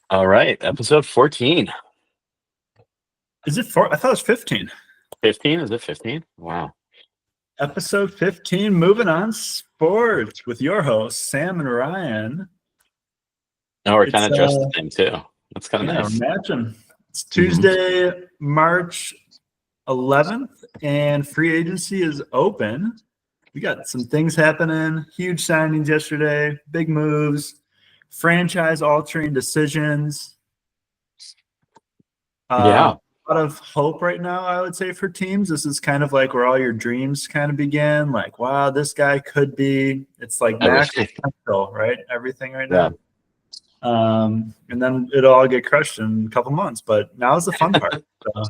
All right, episode 14. Is it four? I thought it was 15. 15? Is it 15? Wow. Episode 15, moving on sports with your hosts, Sam and Ryan. Oh, we're It's kind of dressed the same too. That's kind of yeah, nice. imagine. It's Mhm. Tuesday, March 11th, and free agency is open. We got some things happening, huge signings yesterday, big moves, franchise altering decisions. Yeah. A lot of hope right now, I would say, for teams. This is kind of like where all your dreams kind of begin. Like, wow, this guy could be. It's like max Everything. potential, right? Everything right Yeah. now. And then it'll all get crushed in a couple months. But now's the fun part. So,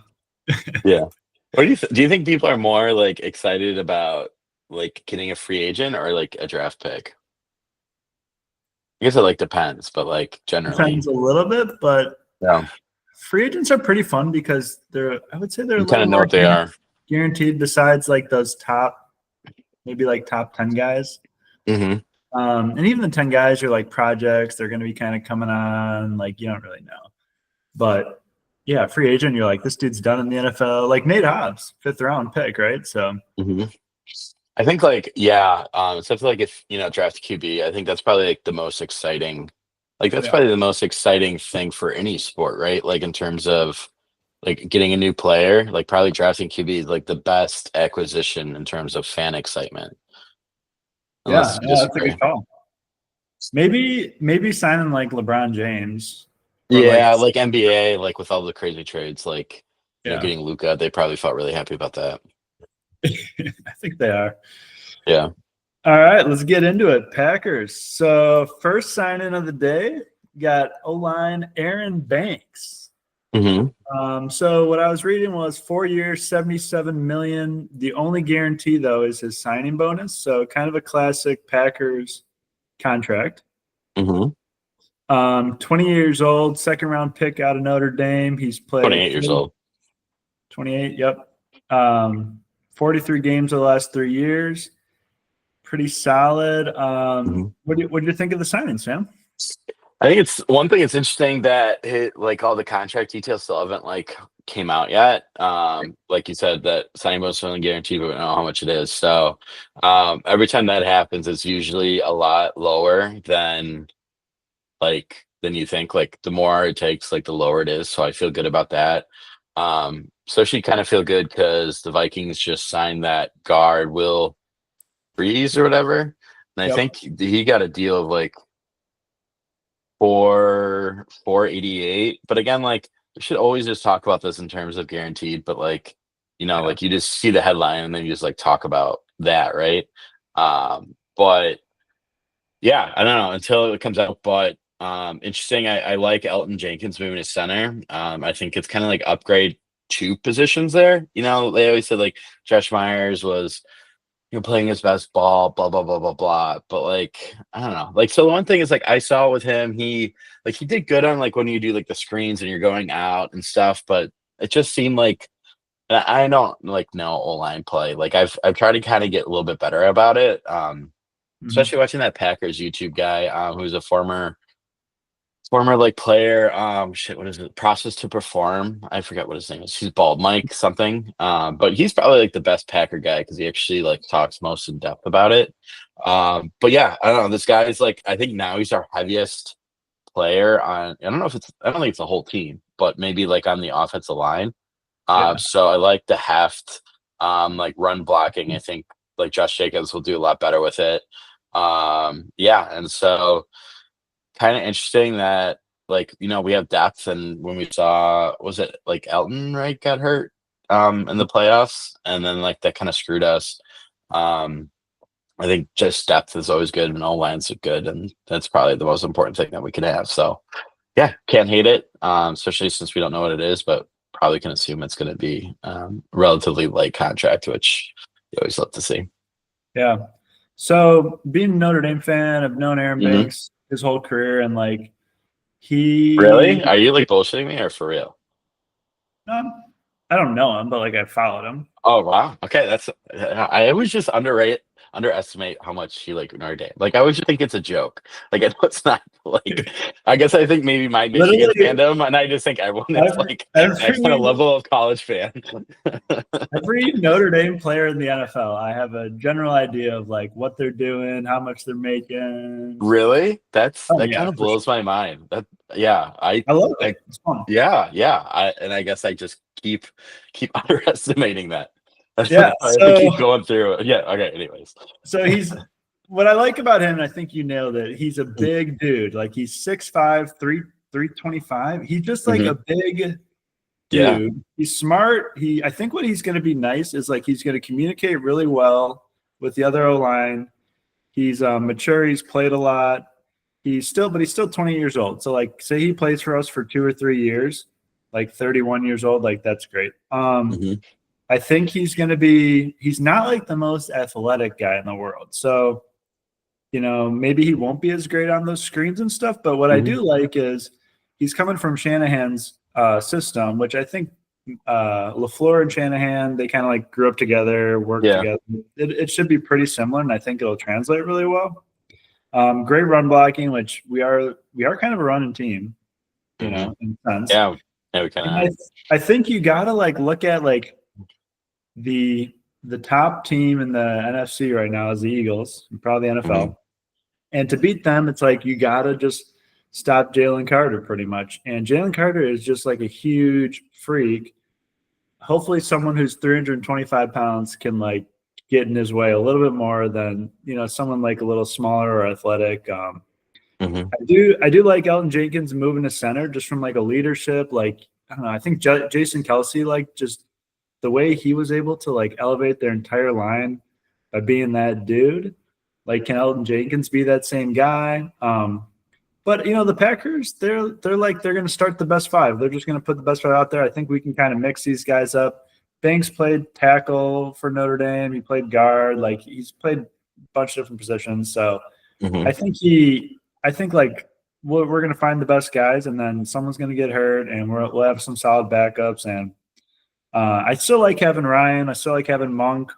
Yeah. What do you do you think people are more like excited about like getting a free agent or like a draft pick? I guess it like depends, but like generally, depends a little bit, but yeah. free agents are pretty fun because I would say they're a You kind little of know more what they are. guaranteed besides like those maybe like top 10 guys. Hmm. And even the 10 guys are like projects. They're going to be kind of coming on. Like, you don't really know. But yeah, free agent, you're like, this dude's done in the NFL. Like Nate Hobbs, 5th round pick, right? So, Hmm. I think like yeah, except for like if draft QB, I think that's probably like the most exciting. Like that's yeah. probably the most exciting thing for any sport, right? Like in terms of like getting a new player, like probably drafting QB is like the best acquisition in terms of fan excitement. Unless Yeah, you that's a good disagree. call. Maybe signing like LeBron James or like, Yeah, like NBA, like with all the crazy trades, like yeah, getting Luca, they probably felt really happy about that. I think they are. Yeah. All right, let's get into it. Packers. So, first signing of the day, got O-line Aaron Banks. Hmm. So what I was reading was 4 years, 77 million. The only guarantee though is his signing bonus. So kind of a classic Packers contract. Hmm. 20 years old, second round pick out of Notre Dame. He's played 28 years old. 28. Yep. 43 games of the last 3 years. Pretty solid. Hmm. What do you think of the signing, Sam? I think it's one thing. It's interesting that like all the contract details still haven't like came out yet. Like you said, that signing bonus is only guaranteed, but we don't know how much it is. So every time that happens, it's usually a lot lower than you think. Like the more it takes, like the lower it is. So I feel good about that. So she kind of feel good because the Vikings just signed that guard Will Breeze or whatever, and I Yep. think he got a deal of like 488. But again, like we should always just talk about this in terms of guaranteed, but like Yeah. like you just see the headline and then you just like talk about that, right? But yeah, I don't know until it comes out. But interesting. I like Elton Jenkins moving to center. I think it's kind of like upgrade two positions there. They always said like Josh Myers was playing his best ball, blah blah blah blah blah. But like, I don't know. Like, so the one thing is like I saw with him, he did good on like when you do like the screens and you're going out and stuff. But it just seemed like and I don't like know O-line play. Like I've tried to kind of get a little bit better about it. Mhm. Especially watching that Packers YouTube guy, who's a former like player, shit, what is it, process to perform, I forget what his name is. He's bald, Mike something, but he's probably like the best Packer guy because he actually like talks most in depth about it. But yeah, I don't know, this guy is like, I think now he's our heaviest player on, I don't think it's the whole team, but maybe like on the offensive line. Yeah. So I like the heft, like run blocking. I think like Josh Jacobs will do a lot better with it. Yeah, and so kind of interesting that like we have depth, and when we saw, was it like Elton, right, got hurt in the playoffs, and then like that kind of screwed us. um I think just depth is always good and all lines are good, and that's probably the most important thing that we can have. So yeah, can't hate it, especially since we don't know what it is, but probably can assume it's going to be relatively light contract, which you always love to see. Yeah. So being a Notre Dame fan, I've known Aaron Hmm. Banks his whole career, and like he, Really? Are you like bullshitting me or for real? um, I don't know him, but like I followed him. Oh wow. Okay, that's I was just underestimate how much he like Notre Dame. Like I always just think it's a joke. Like I know it's not like I guess I think maybe my Michigan Literally, fandom, and I just think everyone is like that kind of every level of college fan. every Notre Dame player in the NFL, I have a general idea of like what they're doing, how much they're making. Really? Oh That yeah, kind of for sure. blows my mind. That yeah, I love I it. It's fun. yeah. I guess I just keep underestimating that. That's Yeah. why I have to So keep going through it. Yeah. Okay. Anyways. so he's what I like about him, and I think you nailed it. He's a big dude. Like he's 6'5", 325. He's just like Hmm. a big Yeah. dude. He's smart. I think what he's going to be nice is like he's going to communicate really well with the other O line. He's mature. He's played a lot. But he's still 20 years old. So like, say he plays for us for 2 or 3 years, like 31 years old. Like that's great. Hmm. I think he's not like the most athletic guy in the world. So, maybe he won't be as great on those screens and stuff. But what I Hmm. do like is he's coming from Shanahan's system, which I think LaFleur and Shanahan, they kind of like grew up together, worked Yeah. together. It should be pretty similar, and I think it'll translate really well. Great run blocking, which we are kind of a running team, Hmm. in a sense. Yeah. Yeah. We kind And of. I think you gotta like look at like the top team in the NFC right now is the Eagles, and probably the Hmm. NFL. And to beat them, it's like you gotta just stop Jalen Carter pretty much. And Jalen Carter is just like a huge freak. Hopefully, someone who's 325 pounds can like get in his way a little bit more than someone like a little smaller or athletic. Hmm. I do like Elton Jenkins moving to center just from like a leadership. Like I don't know. I think Jason Kelsey, like just the way he was able to like elevate their entire line by being that dude. Like, can Elton Jenkins be that same guy? But the Packers, they're going to start the best five. They're just going to put the best five out there. I think we can kind of mix these guys up. Banks played tackle for Notre Dame. He played guard. Like he's played a bunch of different positions. So Hmm. I think like we're going to find the best guys, and then someone's going to get hurt, and we'll have some solid backups. And I still like having Ryan. I still like having Monk, Yeah.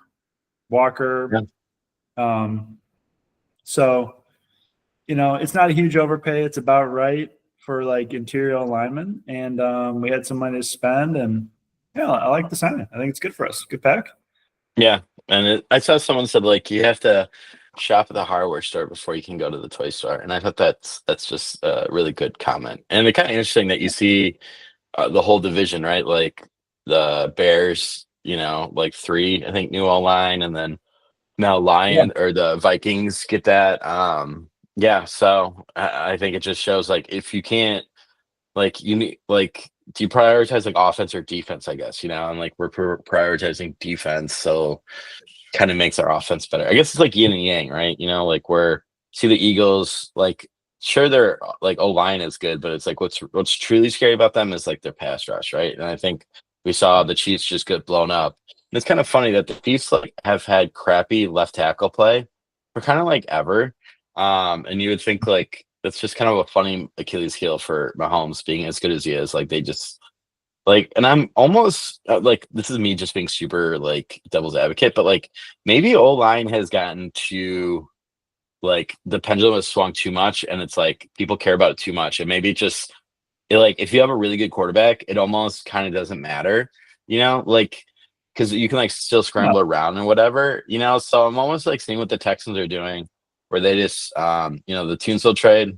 Walker. Um, so it's not a huge overpay. It's about right for like interior alignment, and we had some money to spend, and yeah, I like the signing. I think it's good for us. Good pack. Yeah. And I saw someone said like you have to shop at the hardware store before you can go to the toy store, and I thought that's just a really good comment. And it's kind of interesting that you see the whole division, right? Like the Bears, like three, I think, new line, and then now Yeah. Lion or the Vikings get that. Yeah, so I think it just shows like if you can't like you need like do you prioritize like offense or defense? I guess and like we're prioritizing defense, so kind of makes our offense better. I guess it's like yin and yang, right? Like we're see the Eagles, like sure their like O line is good, but it's like what's truly scary about them is like their pass rush, right? And I think we saw the Chiefs just get blown up. And it's kind of funny that the Chiefs like have had crappy left tackle play for kind of like ever. And you would think like that's just kind of a funny Achilles heel for Mahomes being as good as he is. Like they just like, and I'm almost like this is me just being super like devil's advocate, but like maybe O line has gotten to like the pendulum has swung too much, and it's like people care about it too much, and maybe like if you have a really good quarterback, it almost kind of doesn't matter, like because you can like still No. scramble around and whatever, So I'm almost like seeing what the Texans are doing, where they just the Tunsil trade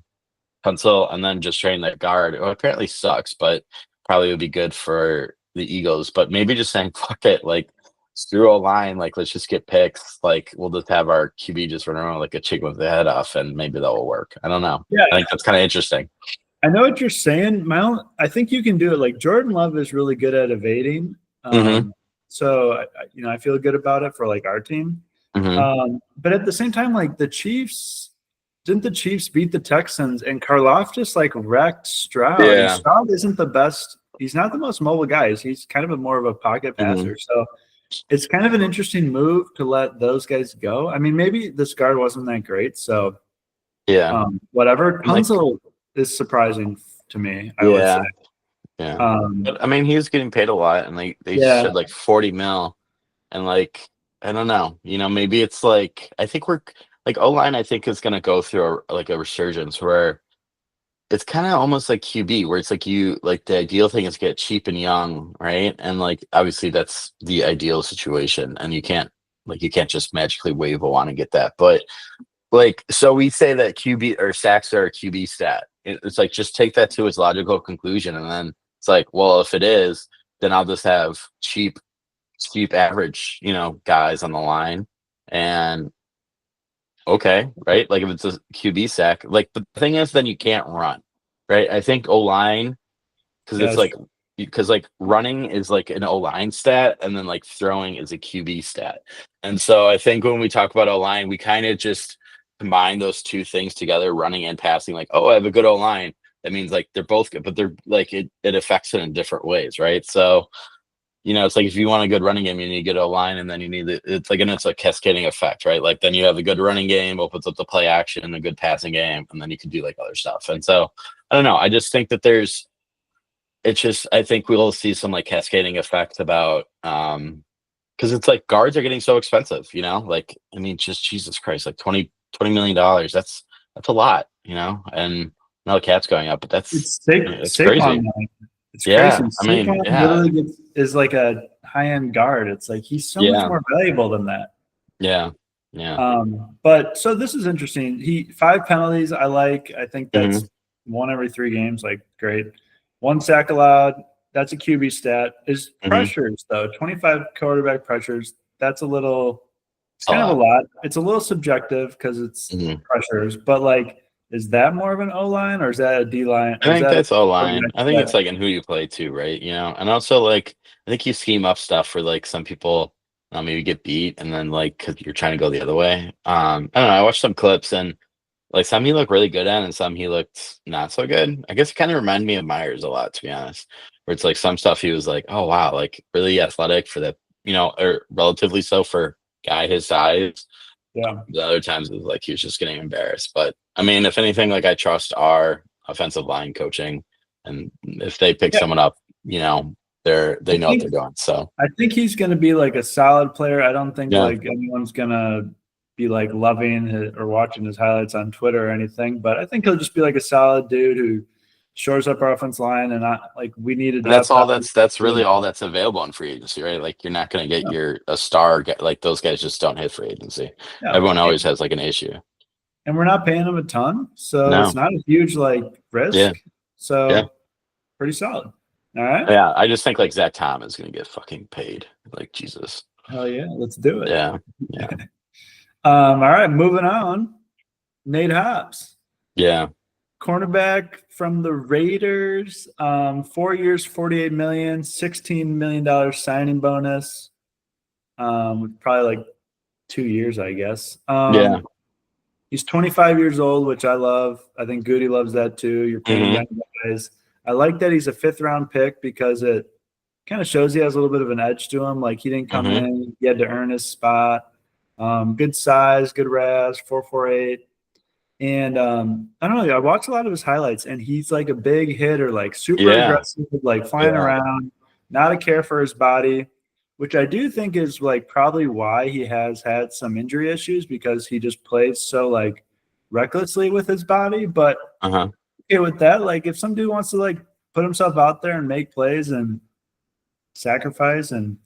pencil and then just train that guard, who apparently sucks, but probably would be good for the Eagles. But maybe just saying fuck it, like screw a line, like let's just get picks. Like we'll just have our QB just run around like a chicken with the head off, and maybe that will work. I don't know. Yeah, I think that's kind of interesting. I know what you're saying, Mount. I think you can do it. Like Jordan Love is really good at evading. Hmm. So I feel good about it for like our team. Hmm. But at the same time, like didn't the Chiefs beat the Texans, and Karloff just like wrecked Stroud, and Yeah. Stroud isn't the best. He's not the most mobile guy. He's kind of more of a pocket Hmm. passer. So it's kind of an interesting move to let those guys go. I mean, maybe this guard wasn't that great. So Yeah. whatever. Like, Tunsil is surprising to me, I would say. yeah. Yeah. Um, But I mean, he was getting paid a lot, and they yeah, said like 40 mil, and like I don't know. Maybe it's like I think we're like O-line. I think is going to go through a resurgence where it's kind of almost like QB, where it's like the ideal thing is get cheap and young, right? And like obviously that's the ideal situation, and you can't just magically wave a wand and get that. But like so we say that QB or sacks are a QB stat. It's like just take that to its logical conclusion, and then it's like, well, if it is, then I'll just have cheap average, guys on the line, and okay, right? Like if it's a QB sack, like the thing is, then you can't run, right? I think O line because Yeah, it's that's like true. because like running is like an O line stat, and then like throwing is a QB stat. And so I think when we talk about O line, we kind of just combine those two things together, running and passing. Like, oh, I have a good O line. That means like they're both good, but they're like it affects it in different ways, right? So it's like if you want a good running game, you need a good O line, and then you need it's a cascading effect, right? Like then you have a good running game, opens up the play action, a good passing game, and then you can do like other stuff. And so I don't know. I just think that I think we'll see some like cascading effects about because it's like guards are getting so expensive, like I mean, just Jesus Christ, like $20 million. That's a lot, and now the cap's going up, but that's It's it's Saquon. crazy. It's crazy. Yeah, I mean, Saquon yeah, literally is like a high end guard. It's like he's so much yeah, more valuable than that. yeah, yeah. But so this is interesting. He 5 penalties. I like. I think Hmm. that's one every 3 games. Like great. 1 sack allowed. That's a QB stat. Is Hmm. pressures though? 25 quarterback pressures. That's a little. It's A kind of a lot. lot. It's a little subjective because it's Hmm. pressures. But like, is that more of an O line or is that a D line I or is think that that's all quarterback line. I think it's stat? like in who you play too, right? And also like I think you scheme up stuff for like some people maybe get beat and then like because you're trying to go the other way. I don't know. I watched some clips and like some he looked really good at and some he looked not so good. I guess it kind of reminded me of Myers a lot, to be honest. Where it's like some stuff he was like, oh wow, like really athletic for that, or relatively so for guy his size. Yeah. The other times it was like he was just getting embarrassed. But I mean, if anything, like I trust our offensive line coaching, and if they pick Yeah. someone up, they I know what think they're doing. So I think he's going to be like a solid player. I don't think yeah, like anyone's going to be like loving or watching his highlights on Twitter or anything, but I think he'll just be like a solid dude who shores up our offense line and not like we need a and that's depth all. out That's really all there. that's available in free agency, right? Like you're not going to get a star like those guys just don't hit free agency. Yeah. Everyone always has like an issue. And we're not paying him a ton, so it's No, not a huge like yeah, risk. yeah, So pretty solid. All right. yeah. I just think like Zach Tom is going to get fucking paid. Like Jesus. Hell yeah. Let's do it. Yeah, yeah, All right. Moving on. Nate Hobbs. yeah, Cornerback from the Raiders, 4 years, 48 million, $16 million signing bonus. Probably like 2 years, I guess. yeah. He's 25 years old, which I love. I think Goody loves that too. You're paying Hmm. young guys. I like that he's a 5th round pick because it kind of shows he has a little bit of an edge to him. Like he didn't come Hmm. in, he had to earn his spot. Good size, good RAS, 4.48. And I don't know. I watched a lot of his highlights, and he's like a big hitter, like super Yeah, aggressive, like flying yeah. around, not a care for his body, which I do think is like probably why he has had some injury issues because he just plays so like recklessly with his body. But Uh-huh. okay, with that, like if some dude wants to like put himself out there and make plays and sacrifice, and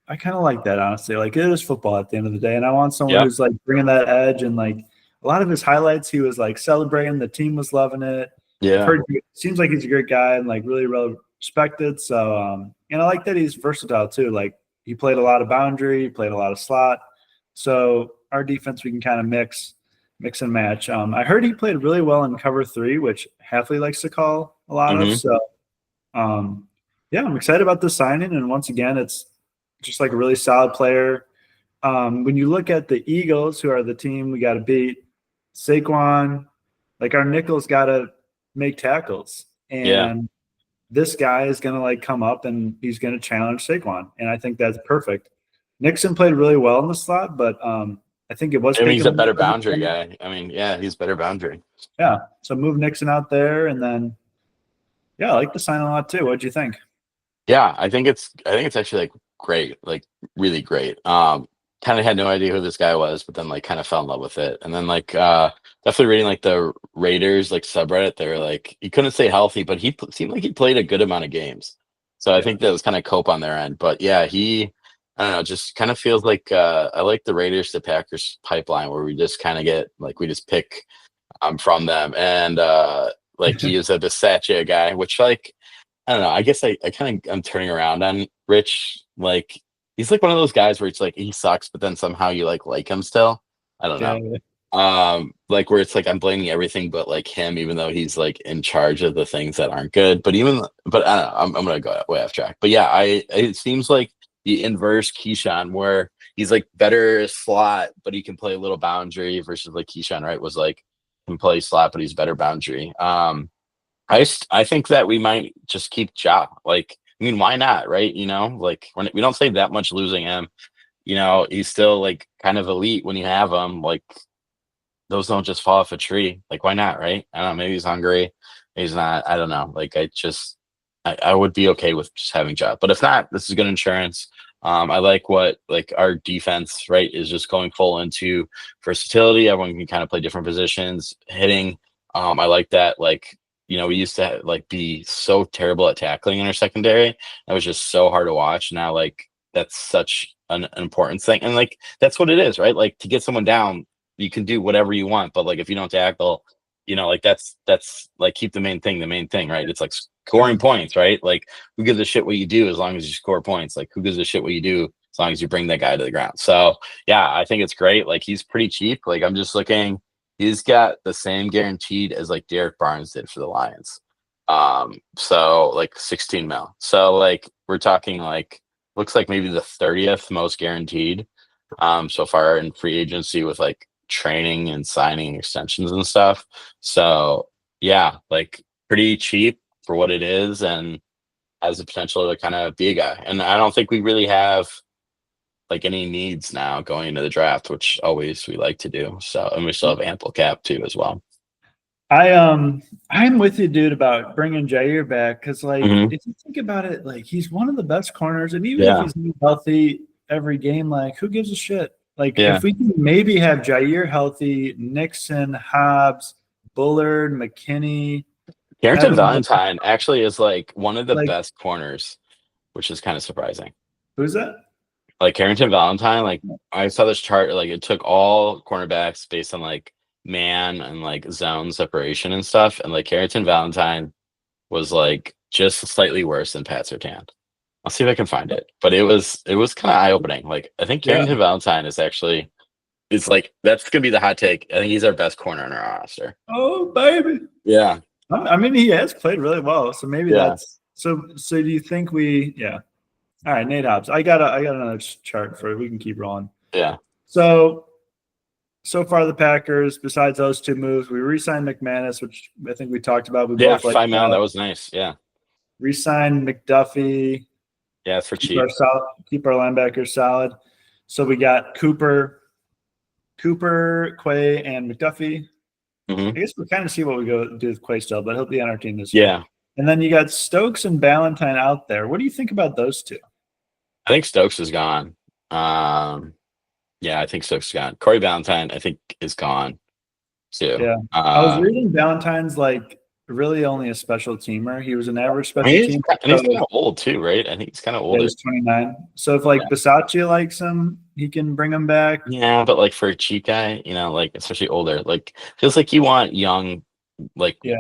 I kind of like that honestly. Like it is football at the end of the day, and I want someone Yep. who's like bringing that edge. And like a lot of his highlights, he was like celebrating. The team was loving it. I've Yeah. heard seems like he's a great guy and like really well respected. So and I like that he's versatile too. Like he played a lot of boundary, he played a lot of slot. So our defense we can kind of mix and match. I heard he played really well in cover 3, which Halfley likes to call a lot of. Hmm. So um, yeah, I'm excited about the signing. And once again, it's just like a really solid player. When you look at the Eagles, who are the team we got to beat, Saquon, like our nickels got to make tackles. Yeah. And this guy is going to like come up and he's going to challenge Saquon. And I think that's perfect. Nixon played really well in the slot, but I think it was I mean, he's taken a away better from boundary him. guy. I mean, yeah, he's better boundary. Yeah. So move Nixon out there. And then, yeah, I like the sign a lot too. What'd you think? Yeah, I think it's actually like great, like really great. Kind of had no idea who this guy was, but then like kind of fell in love with it. And then like definitely reading like the Raiders like subreddit, they were like he couldn't stay healthy, but seemed like he played a good amount of games. So I Yeah. think that was kind of cope on their end. But yeah, I don't know, just kind of feels like I like the Raiders to Packers pipeline where we just kind of get like we just pick from them. And like he is a Bisaccia guy, which like I don't know. I guess I kind of I'm turning around on Rich. Like he's like one of those guys where it's like he sucks, but then somehow you like him still. I don't know. Yeah. Like where it's like I'm blaming everything but like him, even though he's like in charge of the things that aren't good. But I don't know. I'm gonna go way off track. But yeah, it seems like the inverse Keyshawn, where he's like better slot, but he can play a little boundary versus like Keyshawn, right? Was like can play slot, but he's better boundary. I think that we might just keep Ja. Like, I mean, why not, right? You know, like we don't save that much losing him. You know, he's still like kind of elite when you have him. Like those don't just fall off a tree. Like, why not, right? I don't know. Maybe he's hungry. Maybe he's not. I don't know. Like, I would be okay with just having Ja. But if not, this is good insurance. I like what like our defense, right, is just going full into versatility. Everyone can kind of play different positions, hitting. I like that. Like, you know, we used to like be so terrible at tackling in our secondary. That was just so hard to watch. Now, like, that's such an important thing. And like that's what it is, right? Like to get someone down, you can do whatever you want, but like if you don't tackle, you know, like that's like keep the main thing, right? It's like scoring points, right? Like who gives a shit what you do as long as you score points? Like who gives a shit what you do as long as you bring that guy to the ground? So yeah, I think it's great. Like he's pretty cheap. Like I'm just looking, he's got the same guaranteed as like Derek Barnes did for the Lions. So like 16 mil. So like we're talking like looks like maybe the 30th most guaranteed so far in free agency with like training and signing extensions and stuff. So yeah, like pretty cheap for what it is and has the potential to kind of be a guy. And I don't think we really have like any needs now going into the draft, which always we like to do. So and we still have ample cap too as well. I'm with you, dude, about bringing Jair back because, like, Hmm. if you think about it, like he's one of the best corners, and even if Yeah, he's not healthy every game, like who gives a shit? Like, yeah. if we can maybe have Jair healthy, Nixon, Hobbs, Bullard, McKinney, Carrington Evan, Valentine actually is like one of the like best corners, which is kind of surprising. who's that? Like Carrington Valentine, like I saw this chart, like it took all cornerbacks based on like man and like zone separation and stuff, and like Carrington Valentine was like just slightly worse than Pat Surtain. I'll see if I can find it, but it was kind of eye opening. Like I think Yeah. Carrington Valentine is like that's gonna be the hot take. I think he's our best corner on our roster. Oh, baby. Yeah, I mean, he has played really well, so maybe yeah, that's so. So do you think we? Yeah. All right, Nate Hobbs. I got another chart for it. We can keep rolling. yeah, So far, the Packers, besides those two moves, we re-signed McManus, which I think we talked about. We yeah. both like 5 million, that that. was nice. Yeah, Re-signed McDuffie, yeah, it's for keep cheap. our solid, keep our linebackers solid. So we got Cooper, Quay, and McDuffie. Hmm. I guess we'll kind of see what we go do with Quay still, but he'll be on our team this year. Yeah, And then you got Stokes and Ballantyne out there. What do you think about those two? I think Stokes is gone. Yeah, I think Stokes is gone. Corey Valentine, I think, is gone too. Yeah. I was reading Ballantyne's like really only a special teamer. He was an average I special mean, teamer. and he's kind of old too, right? I think he's kind of Yeah, older. he's 29. So if like Yeah. Bisaccia likes him, he can bring him back. Yeah, but like for a cheap guy, you know, like especially older, like feels like you want young, like Yeah.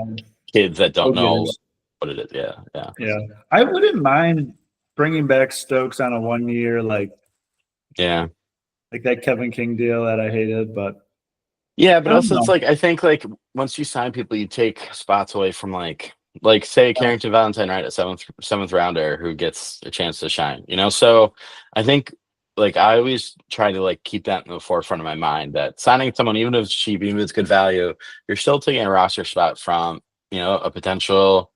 kids that don't know Go-getters. what it is. Yeah, yeah, Yeah. I wouldn't mind bringing back Stokes on a 1 year, yeah, like that Kevin King deal that I hated, but yeah. I But don't also, it's know. like I think like once you sign people, you take spots away from like say Carrington Valentine, right, a seventh rounder who gets a chance to shine. You know, so I think like I always try to like keep that in the forefront of my mind that signing someone, even if it's cheap, even if it's good value, you're still taking a roster spot from a potential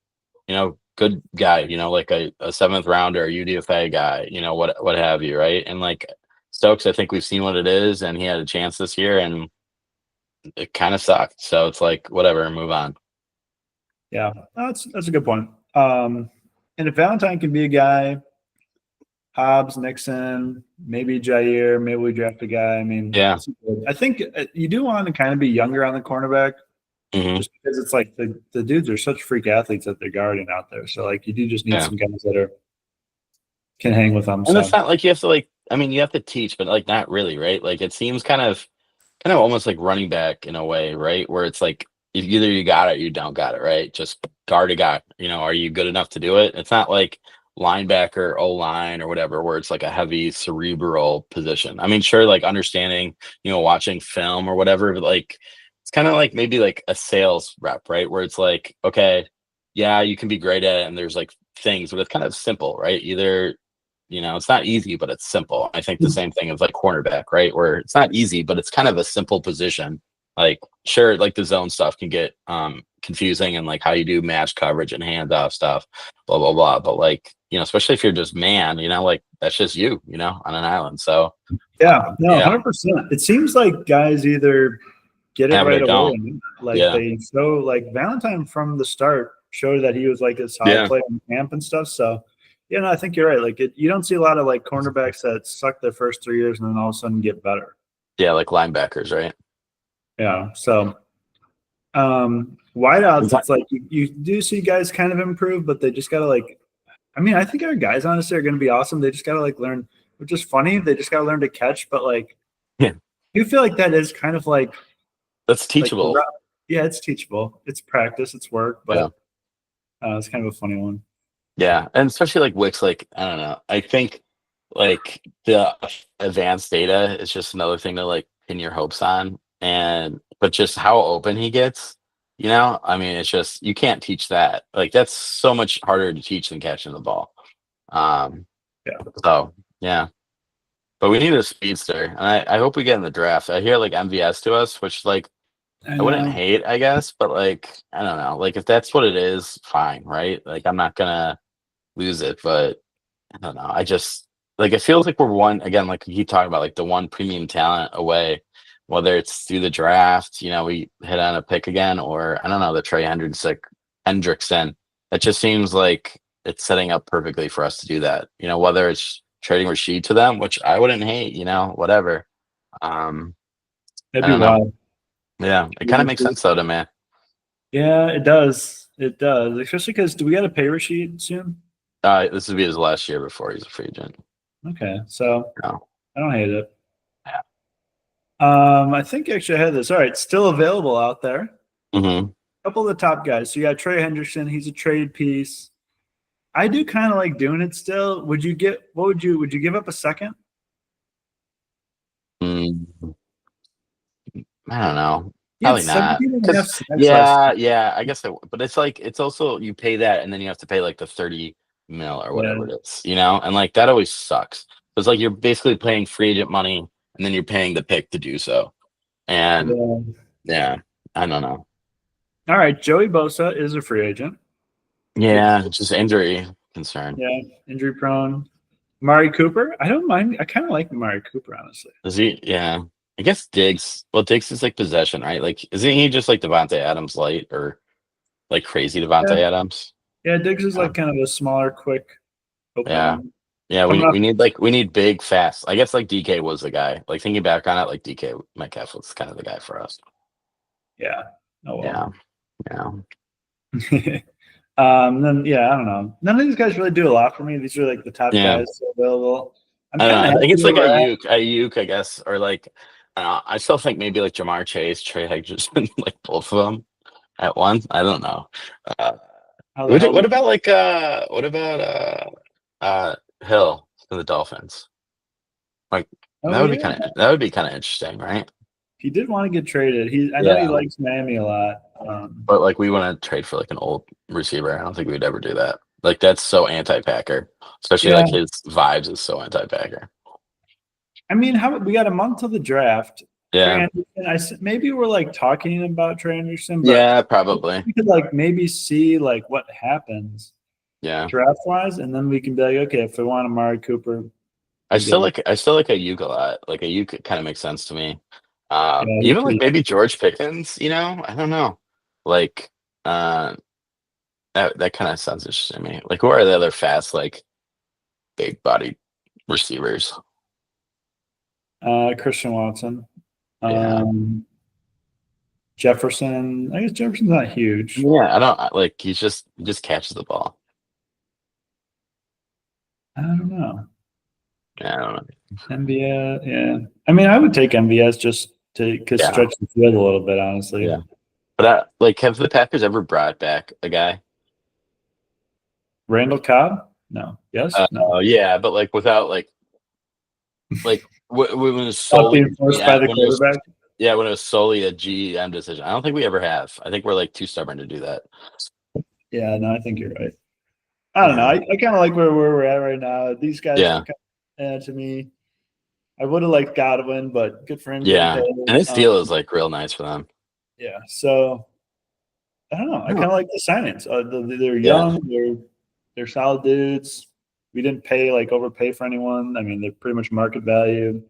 good guy, like a seventh rounder, UDFA guy, what have you, right? And like Stokes, I think we've seen what it is, and he had a chance this year, and it kind of sucked. So it's like whatever, move on. Yeah, that's a good point. And if Valentine can be a guy, Hobbs, Nixon, maybe Jair. Maybe we draft a guy. I mean, Yeah. I think you do want to kind of be younger on the cornerback, Hmm. just because it's like the dudes are such freak athletes that they're guarding out there. So like you do just need Yeah. some guys that are can hang with them. And it's So not like you have to like. I mean, you have to teach, but like not really, right? Like it seems kind of almost like running back in a way, right? Where it's like either you got it or you don't got it, right? Just guard a guy. Are you good enough to do it? It's not like linebacker, O line, or whatever, where it's like a heavy cerebral position. I mean, sure, like understanding, watching film or whatever, but like it's kind of like maybe like a sales rep, right? Where it's like, okay, yeah, you can be great at it, and there's like things, but it's kind of simple, right? Either it's not easy, but it's simple. I think the same thing is like cornerback, right? Where it's not easy, but it's kind of a simple position. Like, sure, like the zone stuff can get confusing and like how you do match coverage and handoff stuff, blah, blah, blah. But like, especially if you're just man, like that's just you, on an island. So yeah, no, yeah, 100%. It seems like guys either get it have it or right away, don't. and like Yeah. they show like Valentine from the start showed that he was like a solid Yeah. player in camp and stuff. So no, I think you're right. Like you don't see a lot of like cornerbacks that suck their first 3 years and then all of a sudden get better. Yeah. Like linebackers, right? Yeah. So wideouts, it's like you do see guys kind of improve, but they just gotta like I mean, I think our guys honestly are gonna be awesome. They just gotta like learn, which is funny, they just gotta learn to catch, but like Yeah. you feel like that is kind of That's like teachable. yeah, it's teachable. It's practice, it's work, Yeah. but it's kind of a funny one. Yeah, and especially like Wix, like I don't know. I think like the advanced data is just another thing to like pin your hopes on, and but just how open he gets, I mean, it's just you can't teach that. Like that's so much harder to teach than catching the ball. Um, Yeah. so yeah, but we need a speedster, and I hope we get in the draft. I hear like MVS to us, which like I I wouldn't know. hate, I guess, but like I don't know, like if that's what it is, fine, right? Like I'm not gonna lose it, but I don't know. I just like it feels like we're one again, like you keep talking about, like the one premium talent away, whether it's through the draft, we hit on a pick again, or I don't know, the Trey Hendrickson. It just seems like it's setting up perfectly for us to do that. Whether it's trading Rashid to them, which I wouldn't hate, whatever. Um, That'd I be don't know. wild. Yeah, it kind of makes sense though to me. Yeah, it does. It does. Especially because do we got a pay sheet soon? This would be his last year before he's a free agent. Okay. So No. I don't hate it. Yeah. I think actually I had this. All right, still available out there. Hmm. Couple of the top guys. So you got Trey Henderson. He's a trade piece. I do kind of like doing it still. Would you give up a second? Mm, I don't know. He had Probably not. 17 and a half Because sacks last yeah, year. yeah, I guess but it's like it's also you pay that and then you have to pay like the 30 mil or Yeah. whatever it is, and like that always sucks. It's like you're basically paying free agent money and then you're paying the pick to do so. And Yeah. yeah, I don't know. All right, Joey Bosa is a free agent. Yeah, it's just injury concern. Yeah, injury prone. Mari Cooper. I don't mind. I kind of like Mari Cooper, honestly. Is he? Yeah. I guess Diggs. Well, Diggs is like possession, right? Like, isn't he just like Devontae Adams light or like crazy Yeah, Devontae Adams? yeah. Diggs is Yeah. like kind of a smaller, quick, Yeah. open. Yeah, Coming we off. need like we need big, fast. I guess like DK was the guy. Like thinking back on it, like DK Metcalf was kind of the guy for us. Yeah. Oh Yeah, well. yeah, Then yeah, I don't know. None of these guys really do a lot for me. These are like the top yeah. guys available. I'm I don't kind of know. I think happy it's where like we're at. Ayuk, I guess, or like I still think maybe like Jamar Chase, Trey Hendrickson, like both of them at once. I don't know. Uh, How the hell what did about like Hill for the Dolphins? Like Oh yeah, that would be kind of interesting, right? he did want to get traded. I know he Yeah. likes Miami a lot. But like we want to trade for like an old receiver. I don't think we'd ever do that. Like that's so anti-Packer, especially Yeah, like his vibes is so anti-Packer. I mean, how we got a month till the draft. Trey Yeah, Anderson. Maybe we're like talking about Trey Anderson, but yeah, probably. we could like maybe see like what happens Yeah, draft wise, and then we can be like, okay, if we want Amari Cooper, we get him. I still like Ayuk a lot. Like Ayuk kind of makes sense to me. Yeah, Even like maybe George Pickens. I don't know. Like uh, that kind of sounds interesting to me. Like who are the other fast like big body? Receivers. Christian Watson. Yeah. Jefferson. I guess Jefferson's not huge. Yeah. I don't like. He just catches the ball. I don't know. Yeah. I don't know. MVS. Yeah. I mean, I would take MVS just to Yeah. stretch the field a little bit, honestly. Yeah. But like, have the Packers ever brought back a guy? Randall Cobb? No. Yes? No. Yeah, but like without like when it was Not solely being forced by yeah the quarterback? when it was solely a GM decision. I don't think we ever have. I think we're like too stubborn to do that. Yeah, no, I think you're right. I don't know. Yeah. I kind of like where we're at right now. These guys are Yeah. kind of, to me, I would have liked Godwin, but good for him getting Yeah. paid. And this deal is like real nice for them. Yeah. So I don't know. I kind of like the signings. They're Yeah. young. They're solid dudes. We didn't overpay for anyone. I mean, they're pretty much market value,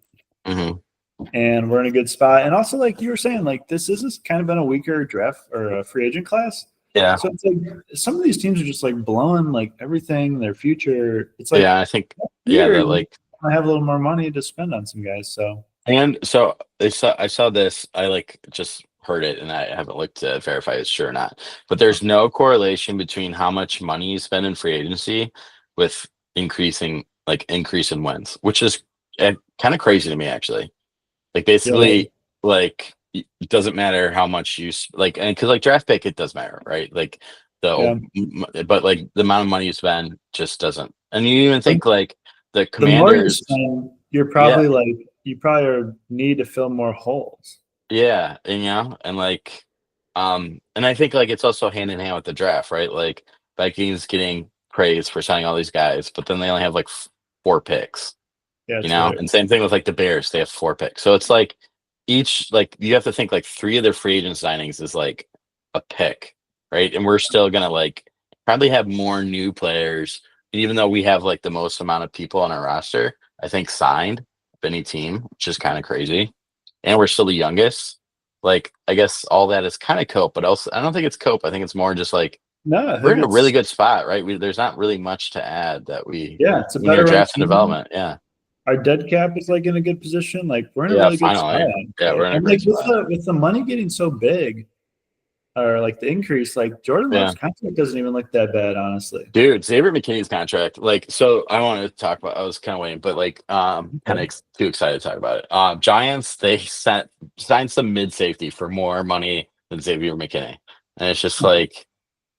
Hmm. and we're in a good spot. And also, like you were saying, like this is kind of been a weaker draft or a free agent class. Yeah. So it's like some of these teams are just like blowing like everything, their future. It's like Yeah. I think here that like I have a little more money to spend on some guys. So and so I saw this. I like just heard it and I haven't looked to verify it's true or not. But there's no correlation between how much money you spend in free agency with increase in wins, which is kind of crazy to me actually. Like yeah, basically, like it doesn't matter how much like, and because like draft pick, it does matter, right? Like yeah. but like the amount of money you spend just doesn't. And you even think like the The more you Commanders, spend, you're yeah, probably need to fill more holes. yeah, and and like, and I think like it's also hand in hand with the draft, right? Like Vikings getting praised for signing all these guys, but then they only have like four picks. Yeah, You it's know, hilarious. and same thing with like the Bears, they have four picks. So it's like each like you have to think like three of their free agent signings is like a pick, right? And we're still gonna like probably have more new players. And even though we have like the most amount of people on our roster, I think signed of any team, which is kind of crazy. And we're still the youngest. Like I guess all that is kind of cope, but also I don't think it's cope. I think it's more just like No, I we're think in a really it's good spot, right? There's not really much to add that it's a when you're better run drafting team. development. Yeah. Our dead cap is like in a good position. Like we're in a Yeah, really good spot. finally. Yeah, we're in a And like great spot. with the money getting so big, or like the increase, like Jordan Yeah. Love's contract doesn't even look that bad, honestly. Dude, Xavier McKinney's contract. Like, so I wanted to talk about I was kind of waiting, but like kind of Okay. too excited to talk about it. Giants, they signed some mid safety for more money than Xavier McKinney. And it's just like,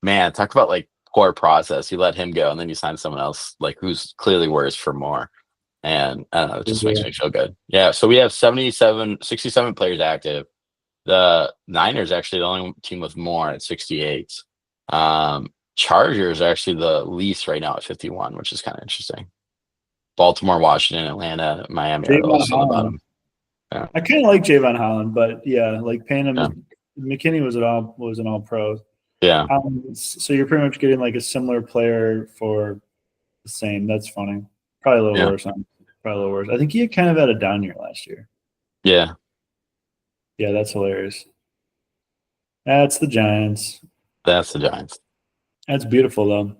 man, talk about like poor process. You let him go and then you sign someone else like who's clearly worse for more. And I don't know, it just makes Yeah. me feel good. Yeah. So we have 67 players active. The Niners actually the only team with more at 68. Chargers are actually the least right now at 51, which is kind of interesting. Baltimore, Washington, Atlanta, Miami are all Javon still the Holland. bottom. Yeah, I kind of like Javon Holland, but yeah, like paying yeah, him. McKinney was an all pro. yeah, So you're pretty much getting like a similar player for the same. That's funny. Probably a little yeah, worse. Probably a little worse. I think he had kind of had a down year last year. yeah. Yeah, that's hilarious. That's the Giants. That's the Giants. That's beautiful though.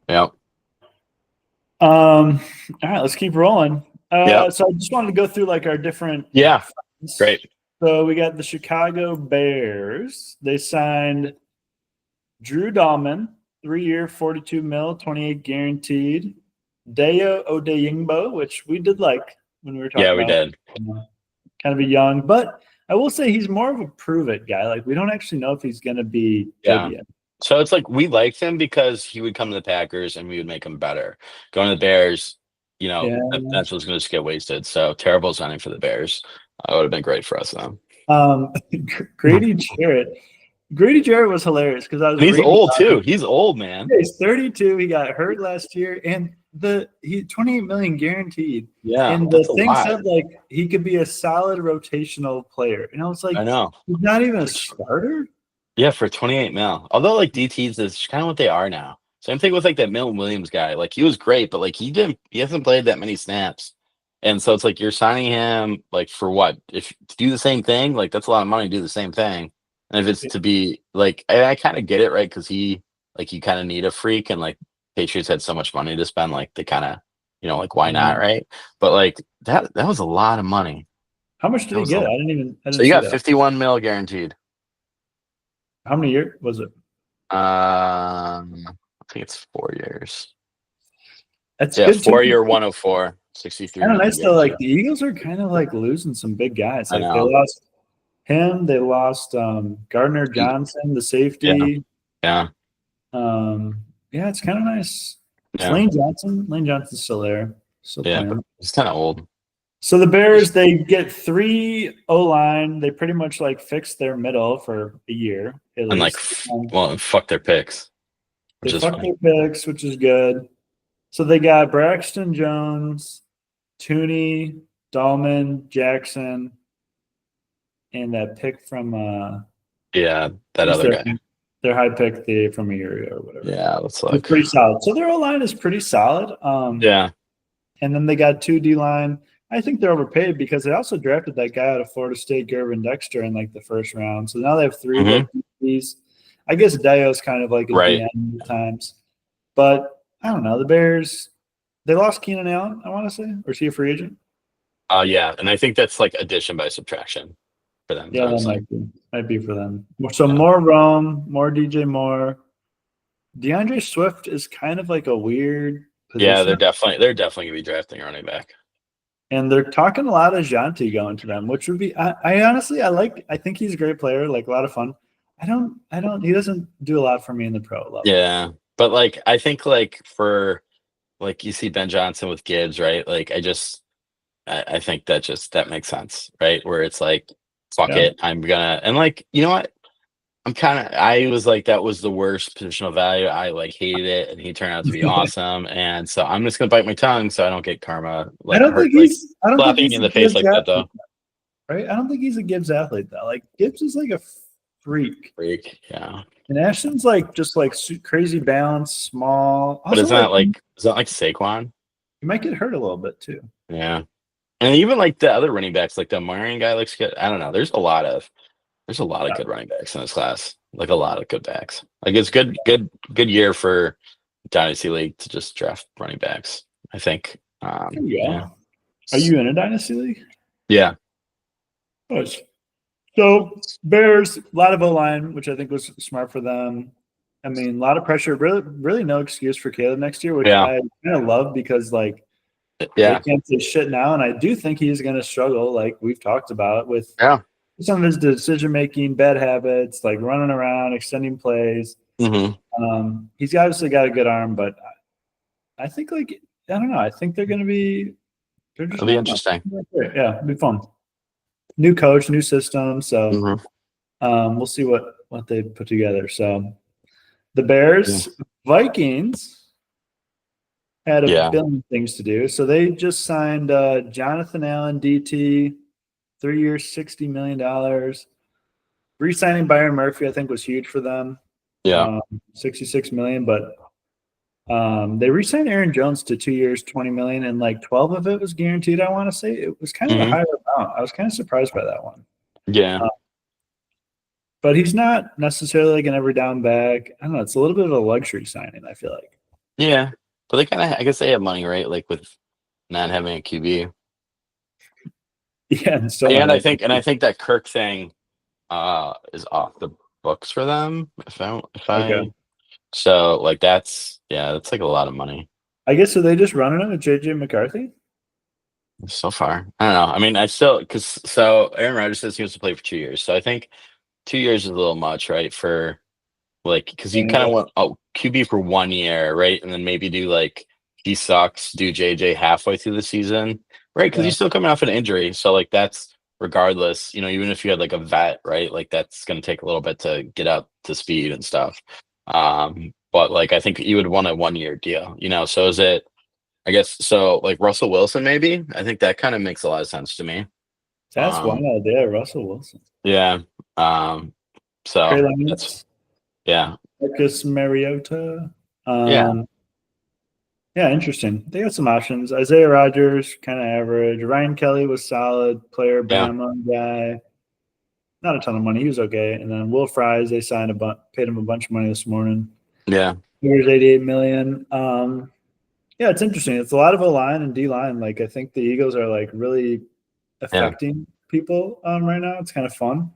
Yep, All right, let's keep rolling. yep, So I just wanted to go through like our different yeah. friends. Great. So we got the Chicago Bears. They signed Drew Dahlman, 3-year, 42 mil, 28 guaranteed. Deo Odeyingbo, which we did like when we were talking Yeah, we about did. kind of a young, but I will say he's more of a prove it guy. Like we don't actually know if he's going to be good Yeah. yet. So it's like we liked him because he would come to the Packers and we would make him better. Going to the Bears, Yeah. that's what's going to just get wasted. So terrible signing for the Bears. It would have been great for us though. Um, Grady Jarrett. Grady Jarrett was hilarious because I was And he's reading old about him. too. He's old, man. Yeah, he's 32. He got hurt last year, and he 28 million guaranteed. Yeah, And the that's a thing lot. said like he could be a solid rotational player, and I was like, I know. he's not even a starter. Yeah, for 28 mil. Although like DTs is kind of what they are now. Same thing with like that Milton Williams guy. Like he was great, but like he hasn't played that many snaps. And so it's like you're signing him like for what? If to do the same thing, like that's a lot of money to do the same thing. And if it's to be like I kind of get it, right? Because you kind of need a freak and like Patriots had so much money to spend, like they kind of like why not, right? But like that was a lot of money. How much did That he was get? a I So didn't you see got that. 51 mil guaranteed. How many years was it? I think it's 4 years. That's Yeah, good too. 4 year 104, 63 Kind of million nice though. Like guaranteed. the Eagles are kind of like losing some big guys. I Like they know. lost him. They lost Gardner He- Johnson, the Yeah, safety. yeah, Yeah, it's kind of nice. It's yeah, Lane Johnson. Lane Johnson's still there, still yeah. But playing. he's kind of old. So the Bears, they get 3 O line. They pretty much like fix their middle for a year at And like, least. well, fuck their picks, They which is fucked fine. their picks, which is good. So they got Braxton Jones, Tooney, Dahlman, Jackson, and that pick from Yeah, that who's other guy. their high pick from a year ago or whatever. Yeah, that's It's like, pretty solid. So their O line is pretty solid. yeah. And then they got 2 D line. I think they're overpaid because they also drafted that guy out of Florida State, Gervin Dexter, in like the first round. So now they have 3 like Hmm. DBs. I guess Dio's kind of like a Right. DN at times, but I don't know. The Bears, they lost Keenan Allen, I want to say, or is he a free agent? Yeah, and I think that's like addition by subtraction for them. Yeah, that Honestly. might be for them. So Yeah. more Rome, more DJ Moore. DeAndre Swift is kind of like a weird Yeah, position. they're definitely gonna be drafting a running back. And they're talking a lot of Jonte going to them, which would be I honestly I think he's a great player, like a lot of fun. He doesn't do a lot for me in the pro level. Yeah, but like I think like for like you see Ben Johnson with Gibbs, right? Like I think that makes sense, right? Where it's like, fuck Yeah. it, I'm gonna and like you know what? I was like that was the worst positional value. I like hated it, and he turned out to be awesome. And so I'm just gonna bite my tongue so I don't get karma like hurt like I don't think slapping me he's in a the face Gibbs like that athlete, though. right? I don't think he's a Gibbs athlete though. Like Gibbs is like a freak. Freak, yeah. And Ashton's like just like crazy balance, small. But Also, like is that like Saquon? he might get hurt a little bit too. Yeah. And even like the other running backs, like the Marion guy looks good. I don't know. There's a lot of Yeah. good running backs in this class. Like a lot of good backs. Like it's good year for Dynasty League to just draft running backs. I think. There you Yeah. go. Are you in a dynasty league? Yeah. Nice. So Bears, a lot of O line, which I think was smart for them. I mean, a lot of pressure. Really, really no excuse for Caleb next year, which Yeah. I kind of love because like they Yeah. can't say shit now, and I do think he's going to struggle, like we've talked about, with Yeah. some of his decision making, bad habits, like running around, extending plays. Hmm. He's obviously got a good arm, but I think like I don't know. I think they're just It'll be not enough. interesting. Yeah, it'll be fun. New coach, new system, so. Hmm. We'll see what they put together. So the Yeah. Bears, Vikings had a Yeah. billion things to do. So they just signed Jonathan Allen, DT, 3 years, $60 million. Re-signing Byron Murphy, I think, was huge for them. Yeah. 66 million, but they re-signed Aaron Jones to 2 years, 20 million, and like 12 of it was guaranteed. I want to say it was kind of a Hmm. higher amount. I was kind of surprised by that one. Yeah. But he's not necessarily like an every down back. I don't know. It's a little bit of a luxury signing, I feel like. Yeah. But they kind of, I guess they have money, right? Like with not having a QB. Yeah, and still And not. I think that Kirk thing is off the books for them. Okay. So like that's like a lot of money I guess so. They just running it with JJ McCarthy. so far. I don't know. I mean, so Aaron Rodgers says he wants to play for 2 years. So I think 2 years is a little much, right? For like because you kind of want QB for 1 year, right? And then maybe do like he sucks, do JJ halfway through the season, right? Because Yeah. he's still coming off an injury. So like that's regardless, even if you had like a vet, right? Like that's gonna take a little bit to get up to speed and stuff. But like I think you would want a 1 year deal, So is it I guess so like Russell Wilson maybe? I think that kind of makes a lot of sense to me. That's Um wild. Yeah, Russell Wilson. yeah. Trey So that's Lance, yeah. Marcus Mariota. Yeah. Yeah, interesting. They got some options. Isaiah Rogers, kind of average. Ryan Kelly was solid player, Yeah. Bama guy. Not a ton of money. He was okay. And then Will Fries, they signed paid him a bunch of money this morning. Yeah. Here's 88 million. Yeah, it's interesting. It's a lot of O-line and D-line. Like I think the Eagles are like really Yeah, affecting people right now. It's kind of fun.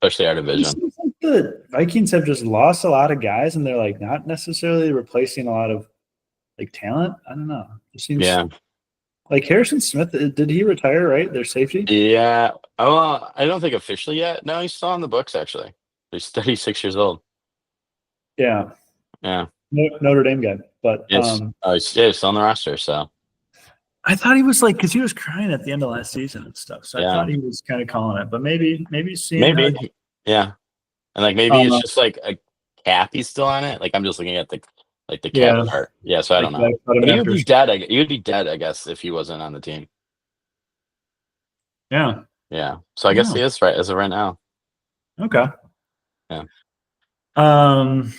especially our It division. seems like the Vikings have just lost a lot of guys, and they're like not necessarily replacing a lot of like talent. I don't know. It seems Yeah, like Harrison Smith. Did he retire? Right, their safety. yeah. Oh, I don't think officially yet. No, he's still on the books actually. He's 36 years old. Yeah, Yeah. Notre Dame guy. But Yes. Oh, he's still on the roster. So I thought he was like because he was crying at the end of last season and stuff. So I yeah, thought he was kind of calling it. But maybe seeing how. maybe. Yeah, and like maybe it's Um, just like a cap. He's still on it. Like I'm just looking at the cap yeah, part. Yeah, so I like don't know. that cut him But he would after. be dead. He would be dead, I guess, if he wasn't on the team. Yeah. Yeah. So I guess Yeah. he is right as of right now. Okay. Yeah. Um.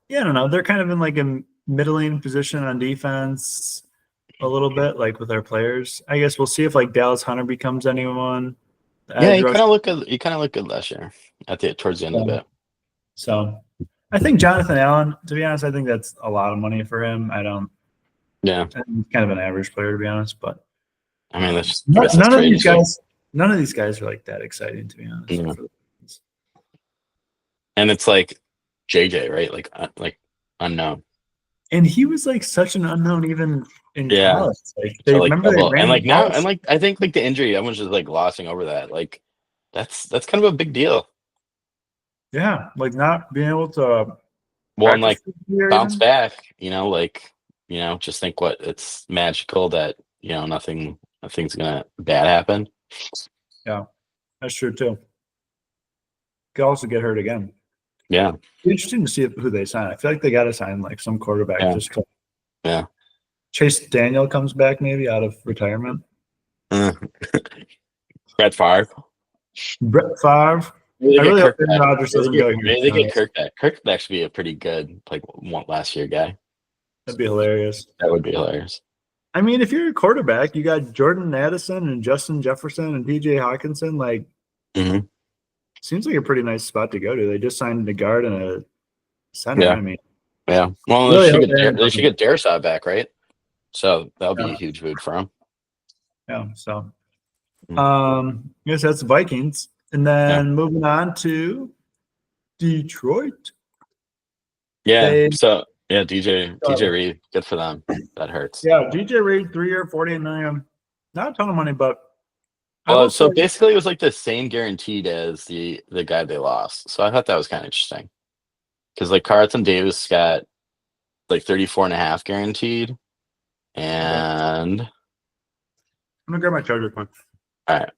Yeah, I don't know. They're kind of in like a middling position on defense a little bit, like with our players. I guess we'll see if like Dallas Hunter becomes anyone. The Yeah, edge rush. He kind of looked good last year towards the end of it. So I think Jonathan Allen, to be honest, I think that's a lot of money for him. I Yeah. think he's kind of an average player to be honest, but I mean, I guess that's none of trade. none of these guys are like that exciting to be honest. Yeah. And it's like JJ, right? Like unknown. And he was like such an unknown even in Yeah. college. Like So they like remember they double ran and the like now ball. and like I think like the injury, everyone's just like glossing over that. Like that's kind of a big deal. Yeah, like not being able to Well, and practice like this year bounce even. back, just think what it's magical that, nothing's gonna bad happen. Yeah, that's true too. Could also get hurt again. Yeah. Interesting to see who they sign. I feel like they got to sign like some quarterback. Yeah. Just 'cause Yeah. Chase Daniel comes back maybe out of retirement. Uh, Brett Favre. Brett Favre. Maybe I they get really hope Kirk Aaron back. Rodgers doesn't go here. Maybe they get Kirk back. Kirk would actually be a pretty good last year guy. That'd be hilarious. That would be hilarious. I mean, if you're a quarterback, you got Jordan Addison and Justin Jefferson and DJ Hawkinson. Like, Mhm. seems like a pretty nice spot to go to. They just signed a guard and a center. Yeah. I mean, Yeah. Well, really hope they should get Darisaw back, right? So that'll be a huge boot for him. Yeah. So, Mm. I guess that's the Vikings, and then Yeah. moving on to Detroit. Yeah. They, So yeah, DJ Reed, good for them. That hurts. yeah, DJ Reed, 3 year, 48 million. Not a ton of money, but I Well, will so say, basically it was like the same guaranteed as the guy they lost. So I thought that was kind of interesting. Because like Carlton Davis got like 34.5 guaranteed. And I'm gonna grab my charger quick. all right.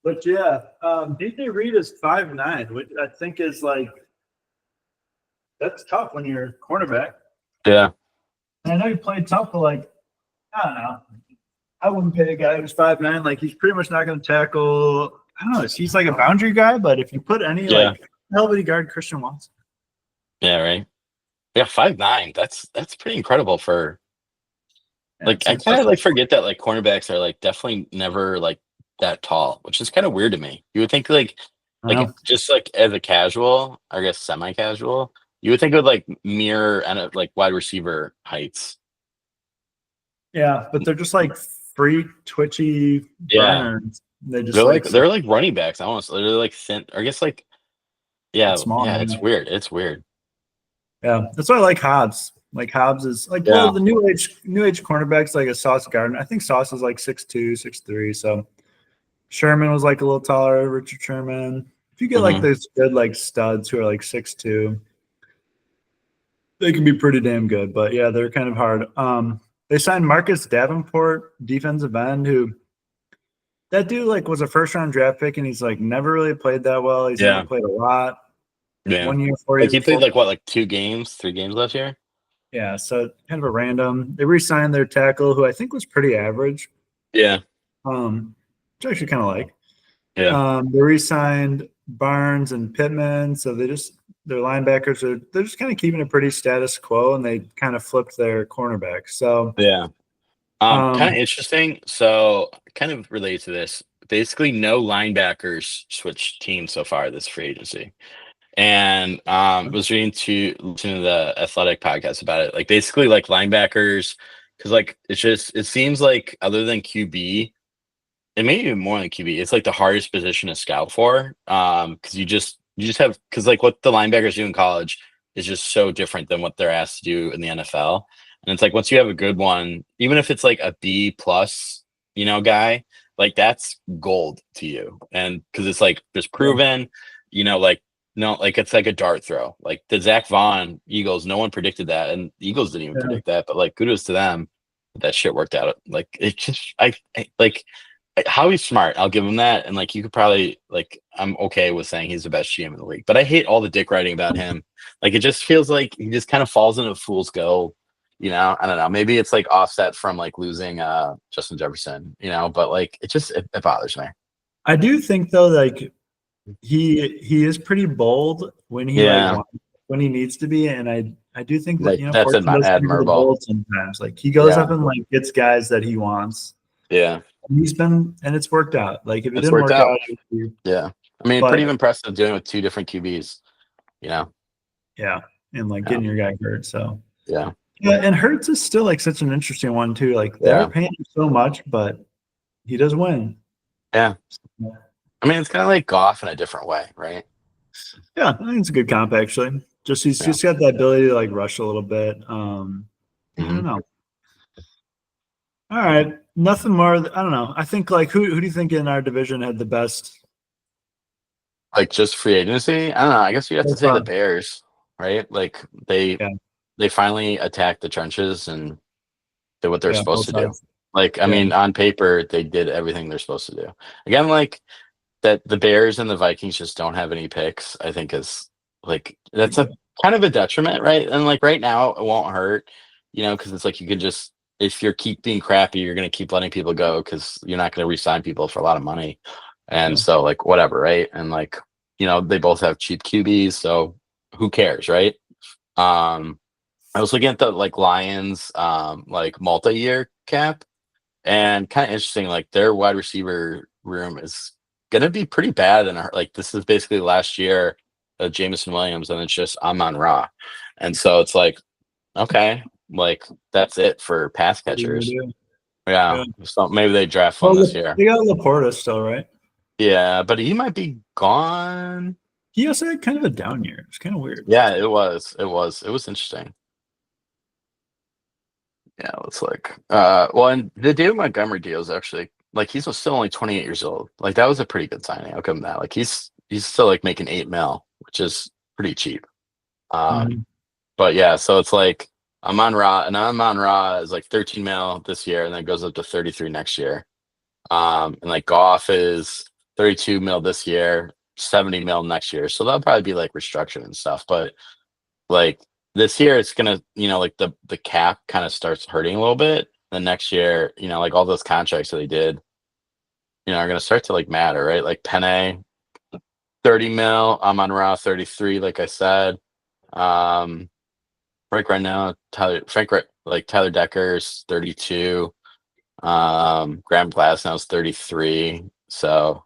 But yeah, DJ Reed is 5'9", which I think is like that's tough when you're a cornerback. Yeah. And I know you played tough, but like I don't know. I wouldn't pay a guy who's 5'9". Like he's pretty much not going to tackle. I don't know. He's like a boundary guy, but if you put any like hell would he guard Christian Watson? Yeah, right. Yeah, 5'9". That's pretty incredible for like I kind of like forget that like cornerbacks are like definitely never like that tall, which is kind of weird to me. You would think like just like as a casual, I guess semi-casual, you would think it would like mirror and like wide receiver heights. Yeah, but they're just like free, twitchy burners. They just they're like running backs almost. They're like thin, or I guess like small. Yeah, it's weird. It's weird. Yeah, that's why I like Hobbs. Like Hobbs is like well, the new age cornerbacks like a Sauce Gardner. I think Sauce is like 6'2", 6'3". So Sherman was like a little taller, Richard Sherman. If you get like those good like studs who are like 6'2", they can be pretty damn good. But yeah, they're kind of hard. They signed Marcus Davenport, defensive end, who that dude like was a first round draft pick, and he's like never really played that well. He's never played a lot. Yeah. 1 year, 4 Like years. he played like what, like 2 games, 3 games last year? Yeah, so kind of a random. They re-signed their tackle, who I think was pretty average, Yeah. which I actually kind of like. Yeah. They re-signed Barnes and Pittman, so their linebackers they're just kind of keeping it pretty status quo, and they kind of flipped their cornerback. So, Yeah. Kind of um, interesting. So, kind of related to this. Basically, no linebackers switched teams so far this free agency. And was listening to the athletic podcast about it. Like basically like linebackers, because like it seems like other than QB, and maybe even more than QB, it's like the hardest position to scout for. Because you just have because like what the linebackers do in college is just so different than what they're asked to do in the NFL. And it's like once you have a good one, even if it's like a B plus, guy, like that's gold to you. And because it's like just proven, like no, like it's like a dart throw. Like the Zach Vaughn Eagles, no one predicted that, and the Eagles didn't even yeah, predict that. But like kudos to them, that shit worked out. Like it just, I like how he's smart. I'll give him that. And like you could probably like I'm okay with saying he's the best GM in the league. But I hate all the dick writing about him. Like it just feels like he just kind of falls into fool's gold. I don't know. Maybe it's like offset from like losing Justin Jefferson, but like it bothers me. I do think though, like he is pretty bold when he Yeah. when he needs to be, and I do think that Like that's Fortune does favor the admirable. bold sometimes. Like he goes up Yeah. and like gets guys that he wants. Yeah. And it's worked out. Like if it It's didn't worked work out. out, Yeah. I mean, pretty but impressive doing it with two different QBs, you know? yeah, and like Yeah. getting your guy hurt. So Yeah. yeah, and Hurts is still like such an interesting one too. Like they are Yeah. paying him so much, but he does win. Yeah. I mean, it's kind of like golf in a different way, right? Yeah, I think it's a good comp actually. Just he's Yeah. just got the ability to like rush a little bit. I Hmm. don't know. All right, nothing more. I don't know. I think like who do you think in our division had the best Like just free agency. I don't know. I guess you have to so say the far? Bears, right? Like they Yeah, they finally attacked the trenches and did what they're yeah, supposed both to do. sides. Like, I Yeah, mean, on paper, they did everything they're supposed to do. Again, like that the Bears and the Vikings just don't have any picks, I think is like that's a kind of a detriment, right? And like right now it won't hurt, because it's like you can just if you're keep being crappy, you're gonna keep letting people go because you're not gonna re-sign people for a lot of money. And yeah, so like whatever, right? And like, they both have cheap QBs, so who cares, right? Um I was looking at the like Lions like multi-year cap and kind of interesting, like their wide receiver room is gonna be pretty bad. And like this is basically last year of Jamison Williams, and it's just Amon Ra. And so it's like, okay, like that's it for pass what are you catchers. gonna do? Yeah. Yeah. So maybe they draft one this Well, year. they got Laporta still, right? Yeah, but he might be gone. He also had kind of a down year. It's kind of weird. Yeah, it was. It was interesting. Yeah, it's like well, and the David Montgomery deal is actually like he's still only 28 years old. Like that was a pretty good signing. I'll give him that. Like he's still like making 8 mil, which is pretty cheap. Mhm. But yeah, so it's like Amon Ra is like 13 mil this year and then goes up to 33 next year. And like Goff is 32 mil this year, 70 mil next year. So that'll probably be like restructured and stuff. But like this year it's gonna, like the cap kind of starts hurting a little bit. The next year, like all those contracts that they did, are gonna start to like matter, right? Like Penne, 30 mil, Amon Ra, 33, like I said. Um right now, Tyler Decker's 32. Graham Glasnow's 33. So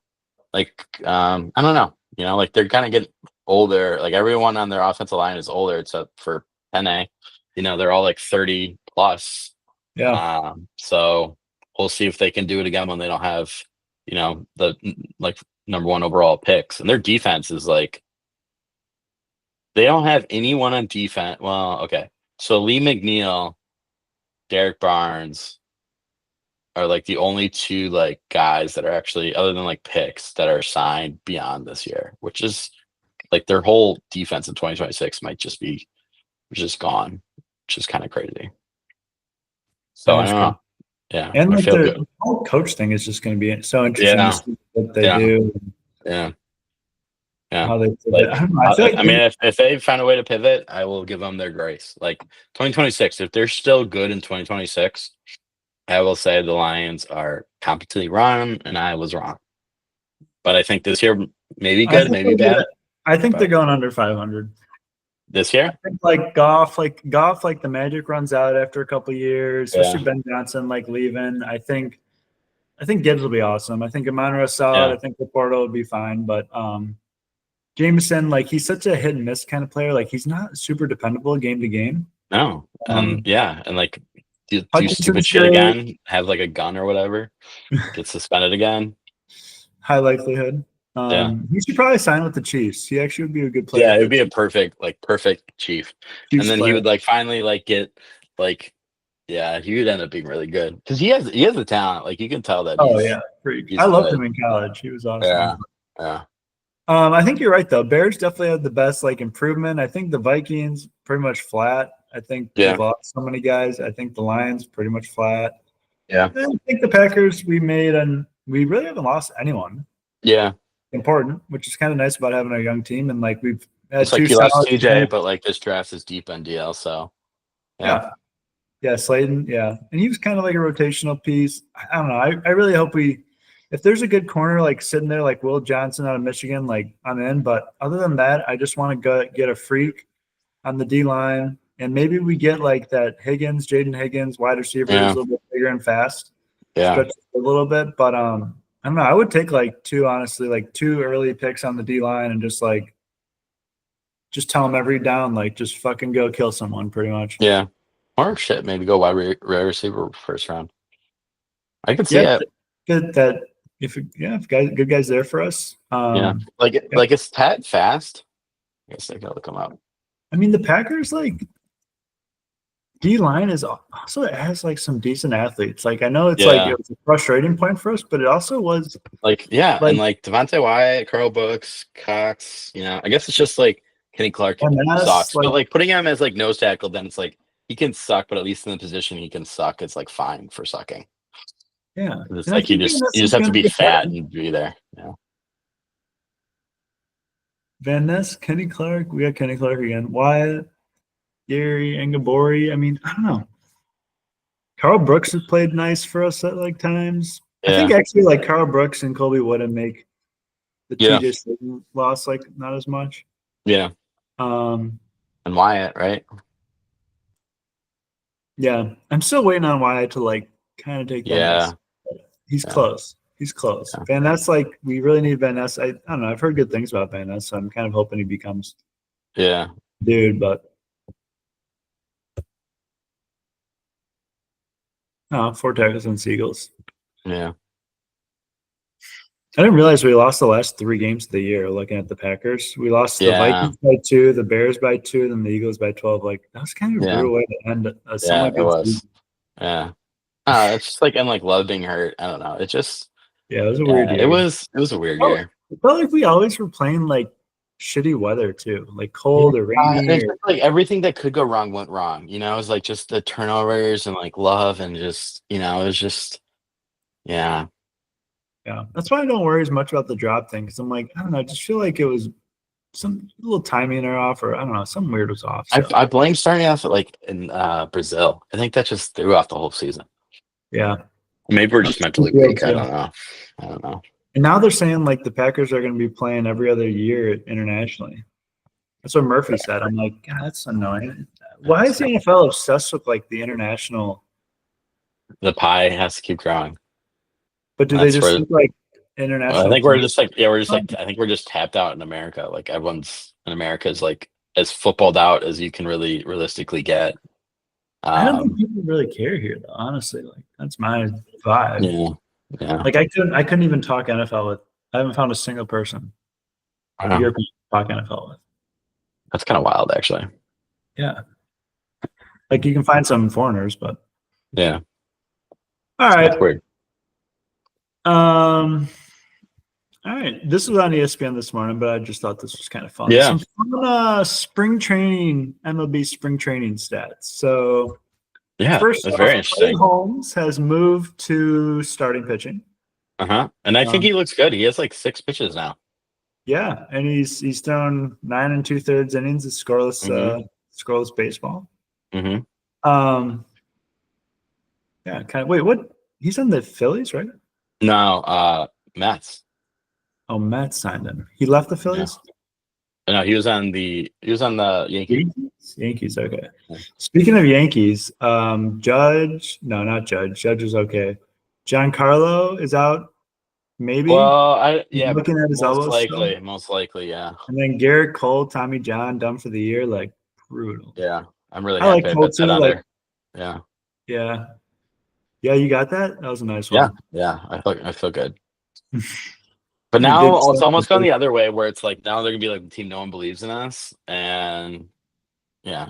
like I don't know. Like they're kind of getting older. Like everyone on their offensive line is older except for Penne. They're all like 30 plus. Yeah, So we'll see if they can do it again when they don't have, the like number one overall picks. And their defense is like they don't have anyone on defense. Well, okay. So Lee McNeil, Derek Barnes are like the only two like guys that are actually other than like picks that are signed beyond this year, which is like their whole defense in 2026 might just be just gone, which is kind of crazy. So that I is don't crazy. know. Yeah, And I like feel the good. whole coach thing is just going to be so interesting to Yeah, see what they yeah, do. yeah. Yeah. how they pivot. I Like, don't know. I feel like I mean, if they find a way to pivot, I will give them their grace. Like 2026, if they're still good in 2026, I will say the Lions are competently run, and I was wrong. But I think this year, maybe I good, think maybe they'll get bad. it. I think they're But going under 500. this I year, think like the magic runs out after a couple years, yeah, especially Ben Johnson like leaving. I think Gibbs will be awesome. I think Amon is solid. yeah, I think Laporta will be fine. But Jameson, like he's such a hit and miss kind of player. Like he's not super dependable game to game. no, and Um, yeah, and like do stupid Hutchinson's shit great, again, have like a gun or whatever, get suspended again. high likelihood. Yeah, He should probably sign with the Chiefs. He actually would be a good player yeah, for it'd the be a perfect chief, and Chiefs then he player. would like finally like get like yeah, he would end up being really good because he has the talent. Like you can tell that Oh yeah, freak. I he's loved him good. in college. He was awesome. Yeah, yeah, I think you're right though. Bears definitely had the best like improvement. I think the Vikings pretty much flat. I think they've yeah, lost so many guys. I think the Lions pretty much flat. yeah, And I think the Packers we made and we really haven't lost anyone yeah. important, which is kind of nice about having a young team. And like we've It's had like two you lost solid TJ, guys. but like this draft is deep NDL, so yeah, Yeah. Yeah, Slayton. Yeah. And he was kind of like a rotational piece. I don't know. I really hope if there's a good corner like sitting there like Will Johnson out of Michigan, like I'm in. But other than that, I just want to go get a freak on the D line. And maybe we get like that Jaden Higgins, wide receiver who's yeah, a little bit bigger and fast, yeah, stretch a little bit. But I don't know. I would take like two early picks on the D line and just tell them every down, like just fucking go kill someone pretty much. yeah. Or shit, maybe go wide receiver first round. I could see Yeah, it. good that if good guys there for us. Yeah, like Yeah. like it's Tat fast. I guess they gotta look him up. I mean the Packers like D line is also it has like some decent athletes. Like I know it's like Yeah, it was a frustrating point for us, but it also was like yeah, and like like Devontae Wyatt, Carl Brooks, Cox. I guess it's just like Kenny Clark MS, sucks, like but like putting him as like nose tackle, then it's like he can suck, but at least in the position he can suck, it's like fine for sucking. yeah. It's And I like you think just MS you just is have to gonna be get fat better. and be there. Yeah, Van Ness, Kenny Clark, we got Kenny Clark again. Wyatt, Gary, Ngabori. I mean, I don't know. Carl Brooks has played nice for us at like times. I think yeah, actually like Carl Brooks and Colby Wooden make the yeah, TJ Slayton loss like not as much. yeah. Um, And Wyatt, right? yeah, I'm still waiting on Wyatt to like kind of take that next. Yeah, He's yeah, close. He's close. yeah, Van Ness, like we really need Van Ness. I don't know. I've heard good things about Van Ness, so I'm kind of hoping he becomes yeah, dude. But no, 4 tackles and Seagulls. yeah, I didn't realize we lost the last 3 games of the year. Looking at the Packers, we lost the yeah, Vikings by 2, the Bears by 2, then the Eagles by 12. Like that was kind of a yeah, brutal way to end a yeah. somewhat It good was. season. Yeah. It's just like and like love being hurt. I don't know. It just Yeah, it was a weird yeah. It year. was a weird Oh, year. it felt like we always were playing like shitty weather too, like Yeah. cold or rainy. It's just like everything that could go wrong went wrong. It was like just the turnovers and like love and just it was just yeah. Yeah, that's why I don't worry as much about the drop thing because I'm like, I don't know, I just feel like it was some little timing are off, or I don't know, something weird was off. I So I blame starting off like in Brazil. I think that just threw off the whole season. yeah, Maybe we're I'm just mentally feel weak. I too. don't know. I don't know. And now they're saying like the Packers are going to be playing every other year internationally. That's what Murphy said. I'm like, God, that's annoying. Why is the NFL obsessed with like the international? The pie has to keep growing. But do they That's just where think like I international think we're teams? just like we're just like I think we're just tapped out in America. Like everyone's in America is like as footballed out as you can really realistically get. I don't think Um, people really care here, though. Honestly, like that's my vibe. yeah, yeah. Like I couldn't even talk NFL with. I haven't found a single person I know. European to talk NFL with. That's kind of wild, actually. Yeah, like you can find some foreigners, but Yeah, all that's right. weird. Um, all right. This was on ESPN this morning, but I just thought this was kind of fun. Yeah, Some fun spring training, MLB spring training stats. So yeah. first That's off, very Clay interesting. Holmes has moved to starting pitching. And I think Um, he looks good. He has like 6 pitches now. Yeah, and he's thrown 9 2/3 innings of Hmm. scoreless baseball. Hmm. Um, yeah, kind of. Wait, what? He's on the Phillies, right? No, Mets. Oh, Matt signed him. He left the Yeah. Phillies. No, he was on the Yankees. Yankees. Yankees. Okay. Yeah. Speaking of Yankees, Judge. No, not Judge. Judge is okay. Giancarlo is out. Maybe Well, he's yeah, looking at his most elbows still. likely, yeah, And then Garrett Cole, Tommy John, done for the year. Like brutal. yeah. I'm really I like happy I Cole bet that too. Like under. Yeah, yeah, yeah. You got that. That was a nice yeah, one. yeah. I feel good. But You did now it's so. almost gone the other way, where it's like now they're gonna be like the team no one believes in us, and yeah,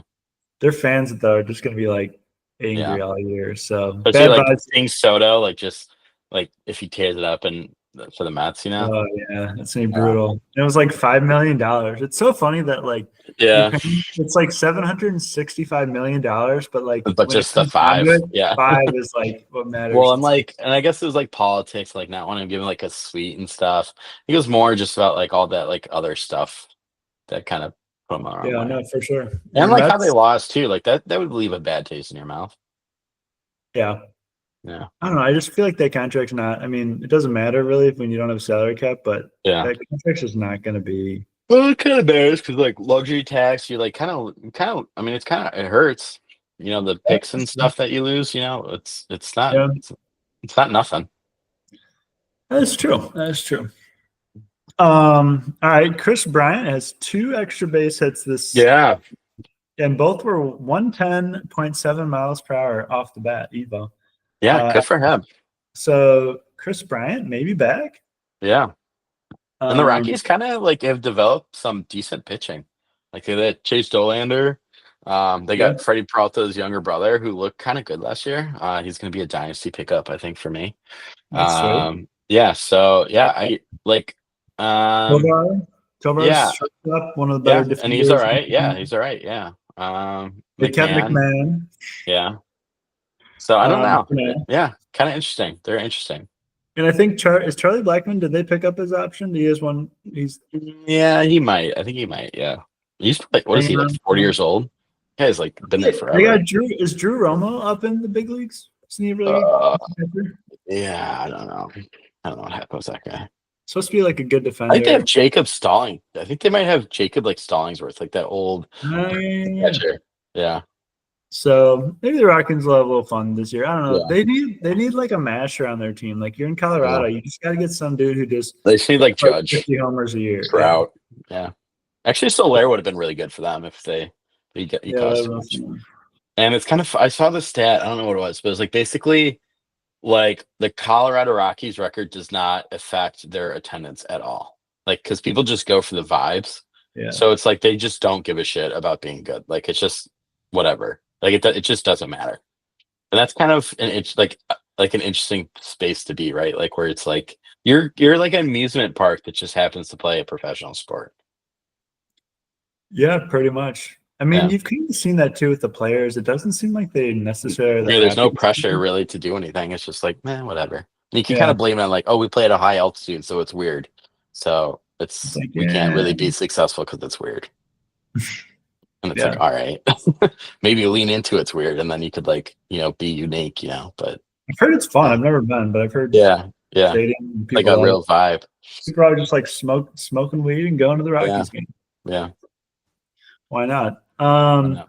Their fans though are just gonna be like yeah. angry all year. So Especially bad like vibes. seeing Soto, like just like if he tears it up and for the Mets, Oh yeah, that's gonna be Yeah, brutal. It was like $5 million. It's so funny that like you're yeah. paying it's like $765 million, but like But when it just the comes down to five, it, yeah. five is like what matters. Well, and It's like like, and I guess it was like politics, like not wanting to give him like a suite and stuff. It was more just about like all that like other stuff that kind of put him on our yeah, way. no, for sure. And And like how they Mets, lost too, like that would leave a bad taste in your mouth. yeah. Yeah. I don't know. I just feel like that contract's not. I mean, it doesn't matter really when you don't have a salary cap, but Yeah. that contract's just not going to be. Well, it kind of matters because like luxury tax, you're like I mean, it hurts. The picks and stuff that you lose, it's not Yeah, it's not nothing. that's true. That's true. All right. Chris Bryant has 2 extra base hits Yeah. and both were 110.7 miles per hour off the bat, Evo. Yeah, Uh, good for him. so Chris Bryant maybe back. Yeah. And the Um, Rockies kind of like have developed some decent pitching. Like they had Chase Dolander. They yeah, got Freddie Peralta's younger brother who looked kind of good last year. He's going to be a dynasty pickup, I think, for me. that's sweet. Yeah. So yeah, I like. Um, Tovar, Tovar's yeah, shortstop, one of the better yeah, and he's all defenders. right. Yeah, he's all right. Yeah. They kept McMahon. McMahon. Yeah. So I don't know. You know, Yeah, kind of interesting. They're interesting. and I think is Charlie Blackman. Did they pick up his option? He has one. He's Yeah, he might. I think he might. Yeah. He's like, what is he hanging like? on. 40 years old. Guy's like been there They got forever. Drew. Is Drew Romo up in the big leagues? Isn't he really Uh, pitcher? yeah, I don't know. I don't know what happened with that guy. Supposed to be like a good I think they have defender? Jacob Stalling. I think they might have Jacob like Stallingsworth, like that old Yeah. catcher. Yeah, So maybe the Rockets will have a little fun this year. I don't know. yeah, They need like a masher on their team. Like you're in yeah. Colorado, you just got to get some dude who just They just need like like Judge, 50 homers a year. Yeah, Trout. Yeah, actually, Soler would have been really good for them if he yeah, cost too much. And it's kind of I saw the stat. I don't know what it was, but it was like basically like the Colorado Rockies record does not affect their attendance at all. Like because people just go for the vibes. yeah, So it's like they just don't give a shit about being good. Like it's just whatever. Like it just doesn't matter. And that's kind of it's like an interesting space to be, right? Like where it's like you're like an amusement park that just happens to play a professional sport. yeah, pretty much. I mean, Yeah. you've kind of seen that too with the players. It doesn't seem like they necessarily are the Yeah, there's no happiest. pressure really to do anything. It's just like, man, whatever. And you can kind Yeah, of blame it on like, oh, we play at a high altitude, so it's weird. So it's it's like we can't yeah, really be successful because it's weird. And it's like, yeah. all right, maybe lean into it's weird, and then you could like, be unique, but I've heard it's fun. yeah, I've never been, but I've heard yeah, yeah, stadium and like people a love it. real vibe. People are just like smoking weed and going to the Yeah, Rockies game. yeah. Why not? I know.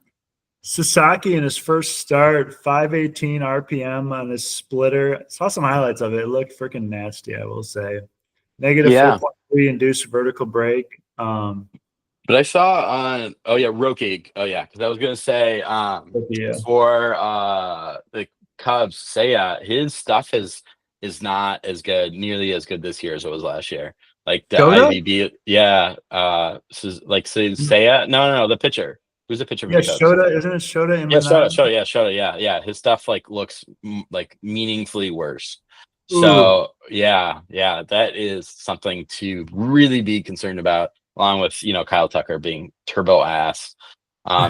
Sasaki in his first start, 518 RPM on his splitter. Saw some highlights of it. It looked freaking nasty, I will say. Negative Yeah, 4.3 induced vertical break. but I saw on Roki. Oh yeah, because I was gonna say But yeah. for the Cubs, his stuff is not as good, nearly as good this year as it was last year. Like the Shota? IVB, yeah. Seiya, no, the pitcher. Who's the pitcher for Yeah, the Cubs? Shota. Isn't it Shota Yeah, Imanaga? Shota, yeah. His stuff like looks like meaningfully worse. Ooh. So yeah, that is something to really be concerned about, along with Kyle Tucker being turbo ass.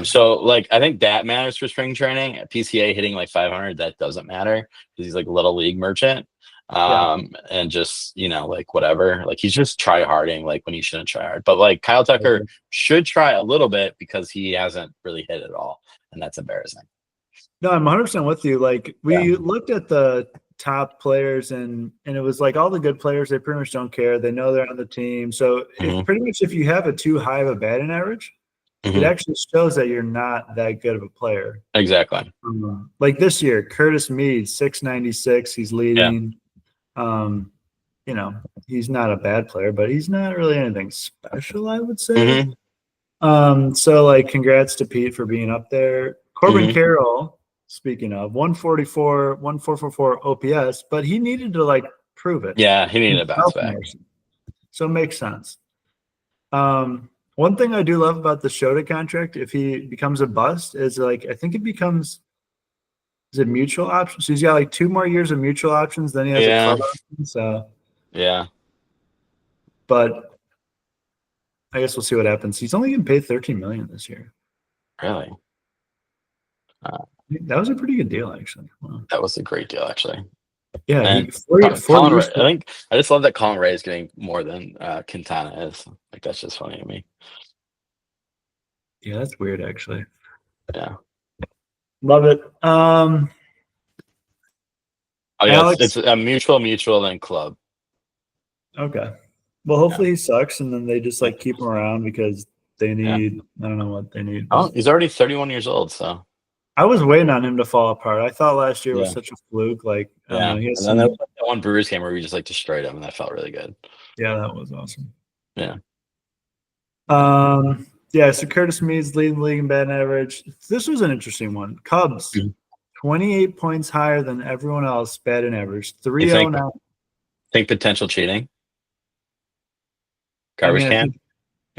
So like I think that matters for spring training. PCA hitting like 500, that doesn't matter because he's like a little league merchant. Yeah. And just, like whatever. Like he's just try harding like when he shouldn't try hard. But like Kyle Tucker should try a little bit because he hasn't really hit at all. And that's embarrassing. No, I'm 100% with you. Like Yeah. we looked at the top players and it was like all the good players, they pretty much don't care. They know they're on the team. So Hmm. if pretty much if you have a too high of a batting average, it Hmm. actually shows that you're not that good of a player. Exactly. Like this year, Curtis Mead, 696, he's Yeah. leading. Um, you know, he's not a bad player, but he's not really anything special, I would say. Hmm. So like congrats to Pete for being up there. Corbin Hmm. Carroll, speaking of 144, 1444 OPS, but he needed to like prove it. Yeah. He needed a bounce back. So it makes sense. One thing I do love about the Shota contract, if he becomes a bust, is like I think it becomes is it mutual options? So he's got like 2 more years of mutual options, then he has a Yeah. club option. So Yeah. but I guess we'll see what happens. He's only getting paid 13 million this year. Really. That was a pretty good deal, actually. Wow. That was a great deal, actually. Yeah, And 40 Colin Ray, years. I think I just love that Colin Ray is getting more than Quintana is. Like that's just funny to me. Yeah, that's weird, actually. Yeah. Love it. Oh yeah, Alex. it's a mutual, then club. Okay. Well, Yeah. hopefully he sucks, and then they just like keep him around because they Yeah. need. I don't know what they need. Oh, But he's already 31 years old, so I was waiting on him to fall apart. I thought last year was yeah. such a fluke. Like I don't Yeah. know. He has And then there some. was like that one Brewers game where we just like destroyed him, and that felt really good. Yeah, that was awesome. Yeah. Yeah. So Curtis Mead's leading the league in batting average. This was an interesting one. Cubs, Mhm. 28 points higher than everyone else batting average. You 309. think potential cheating? I Garbage mean, can?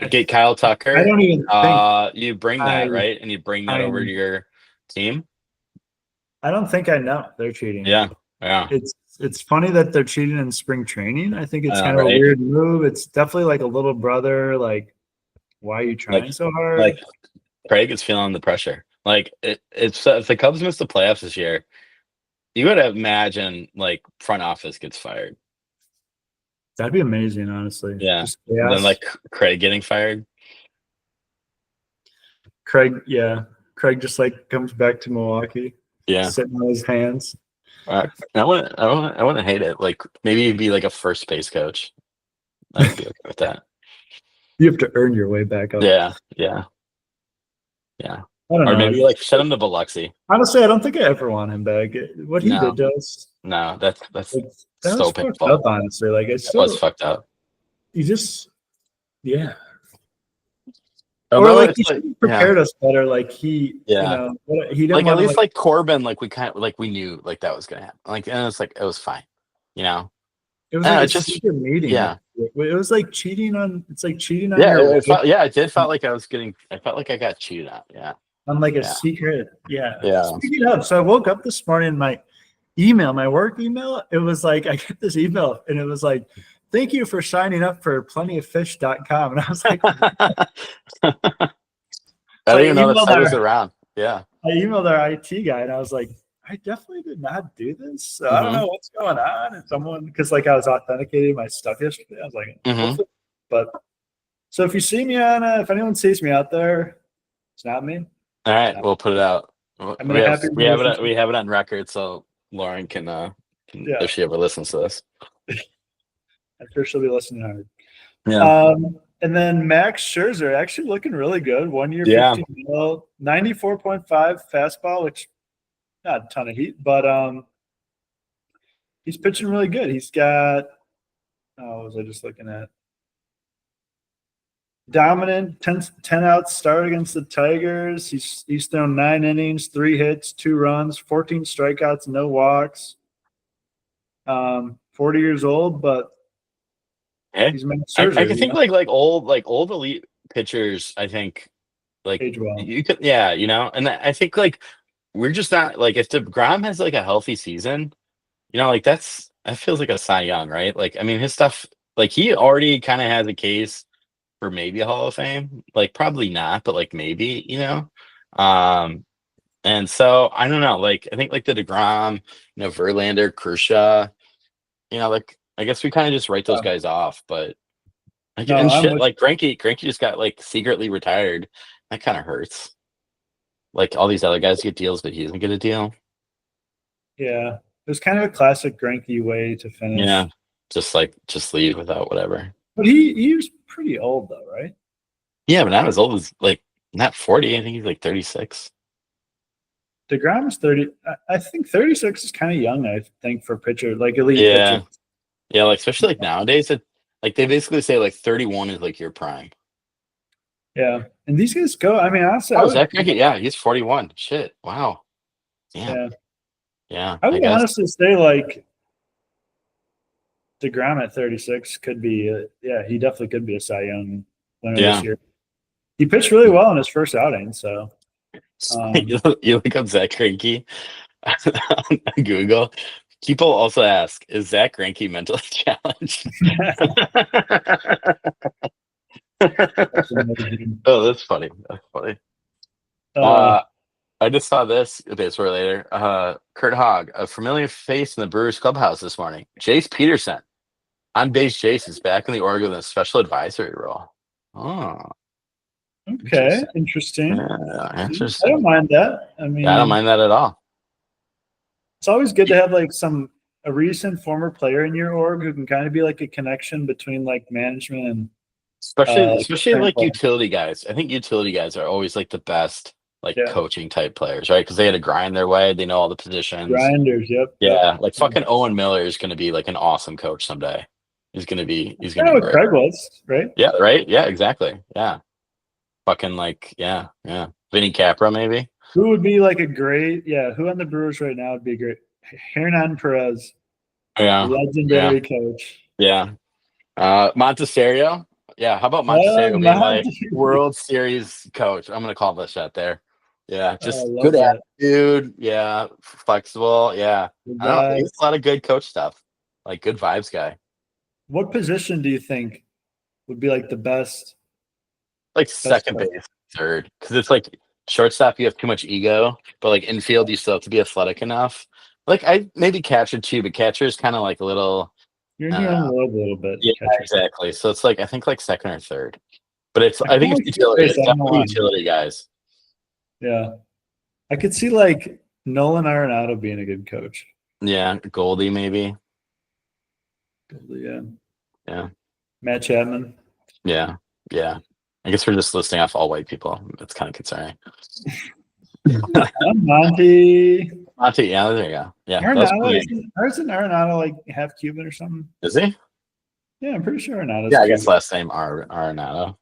I, Get Kyle I Tucker. don't even think You bring I that, right? And you bring that over I to your team. I don't think I know they're cheating. Yeah. Yeah. It's funny that they're cheating in spring training. I think it's kind of a Right. weird move. It's definitely like a little brother. Like, why are you Like trying so hard? like Craig is feeling the pressure. Like it's if the Cubs miss the playoffs this year, you would imagine like front office gets fired. That'd be amazing, honestly. Yeah. Just And then chaos. like Craig getting fired. Craig, yeah. Craig just like comes back to Milwaukee, Yeah. sitting on his hands. I wouldn't hate it. Like maybe he'd be like a first base coach. I'd be okay with that. You have to earn your way back up. Yeah. Yeah. Yeah. I don't Or know. maybe like send him to Biloxi. Honestly, I don't think I ever want him back. What he did No. to us, No, that's that was so fucked painful. up, honestly. Like, I That was still, fucked up. you just, yeah. Or Although like it's he like should have yeah. prepared us better. Like Yeah. He didn't Like at want to least like. like Corbin, like we knew like that was gonna happen. Like and it's like it was fine, you know. It was like a It's just secret meeting. yeah, It was like cheating on. It's like cheating on yeah. your It wife felt yeah. It did felt like I felt like I got cheated on. Yeah, on like a yeah, secret. Yeah. yeah. Speaking of, so I woke up this morning. My work email. It was like I get this email, and it was like, "Thank you for signing up for plentyoffish.com." And I was like, I so didn't even know the site was around. Yeah. I emailed our IT guy, and I was like, I definitely did not do this. So I don't Mm-hmm. know what's going on. And someone, because like I was authenticating my stuff yesterday, I was like, Mm-hmm. hopefully, but so if you see me on, if anyone sees me out there, it's not me. All right, we'll put it out. I'm in a happy relationship. We have it on record, so Lauren can Yeah, if she ever listens to this. I'm sure she'll be listening hard. Yeah. And then Max Scherzer actually looking really good. 1 year, Yeah. 15 mil, 94.5 fastball, which not a ton of heat, but he's pitching really good. He's got, what was I just looking at? Dominant 10 outs start against the Tigers. He's thrown 9 innings, 3 hits, 2 runs, 14 strikeouts, no walks. 40 years old, but Hey, he's Max I Scherzer. can think like old elite pitchers. I think like Age well. you could yeah, and I think like we're just not like if DeGrom has like a healthy season, like that feels like a Cy Young, right? Like I mean his stuff like he already kind of has a case for maybe a Hall of Fame, like probably not, but like maybe. And so I don't know, like I think like the DeGrom, Verlander, Kershaw, like I guess we kind of just write those Yeah. guys off, but like No, and I'm shit, with like Greinke just got like secretly retired. That kind of hurts. Like all these other guys get deals, but he doesn't get a deal. yeah. It was kind of a classic Greinke way to Yeah, finish. just leave without whatever. But he was pretty old though, right? Yeah, but not as old as like not 40. I think he's like 36. DeGrom is 30. I think 36 is kind of young, I think, for pitcher, like elite pitcher. Yeah, yeah, like especially like nowadays, like they basically say like 31 is like your prime. Yeah. And these guys go, I mean, honestly, I Oh, would Zach Greinke, yeah, he's 41. Shit, wow, damn, yeah. yeah, I I would guess, honestly say like DeGrom at 36 could be yeah, he definitely could be a Cy Young winner this yeah. year. He pitched really well in his first outing, so You look up Zach Greinke on Google. People also ask, is Zach Greinke mentally challenged? that's amazing. Oh, that's funny. That's funny. Uh, Uh, I just saw this a bit sort of later. Kurt Hogg, a familiar face in the Brewers clubhouse this morning. Jace Peterson, on base Jace is back in the Oregon with a special advisory role. Oh, okay, interesting. interesting. Yeah, I don't interesting. mind that. I Yeah, I don't mean, mind that at all. it's always good to have like a recent former player in your org who can kind of be like a connection between like management and Especially like especially current like player. utility guys. I think utility guys are always like the best like Yeah, coaching type players, right? Because they had to grind their way. They know all the positions. grinders. Yep, yep. Yeah, like fucking Owen Miller is going to be like an awesome coach someday. He's gonna Kind be of what great. Craig was, right? Yeah, right. Yeah, exactly. Yeah, fucking like yeah. Vinny Capra maybe. Who would be like a great? Yeah, who on the Brewers right now would be great? Hernan Perez, Yeah, yeah, legendary coach. yeah. Montesero. Yeah, how about Oh, Montesero being Matt. like World Series coach? I'm gonna call that shot there. Yeah, I just good love that. attitude. Yeah, flexible. Yeah, The I don't know. guy. He's a lot of good coach stuff. Like good vibes guy. What position do you think would be like the Like best second coach? base, third, because it's like shortstop. You have too much ego, but like infield, you still have to be athletic enough. Like I maybe catcher too, but catcher is kind of like a little. You're in your Uh, own world a little bit, yeah, catcher. exactly. So it's like I think like second or third. But it's I I kind think of it's like first utility. base. It's I don't know definitely why. utility guys. Yeah, I could see like Nolan Arenado being a good coach. Yeah, Goldie maybe. Yeah, Yeah, Matt Chapman. yeah, yeah. I guess we're just listing off all white people. It's kind of concerning. Monty. Monty, yeah, there you go. Yeah, that was Arenado plenty. isn't Arenado like half Cuban or something? Is he? Yeah, I'm pretty sure Arenado's Yeah, I guess Cuban. last name Arenado.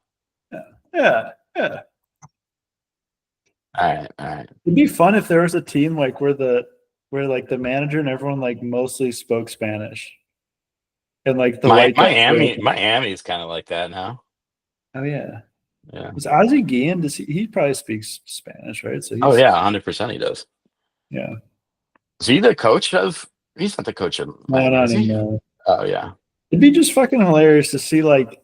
Yeah, yeah, yeah. All right. It'd be fun if there was a team like where like the manager and everyone like mostly spoke Spanish, and like the white guy. Miami's kind of like that now. Oh yeah, Yeah. is Ozzie Guillen? Does he probably speaks Spanish, right? So Oh he's yeah, 100% he does. yeah. Is he the coach of? He's not the coach of No, Miami, not is he? anymore. Oh yeah. It'd be just fucking hilarious to see like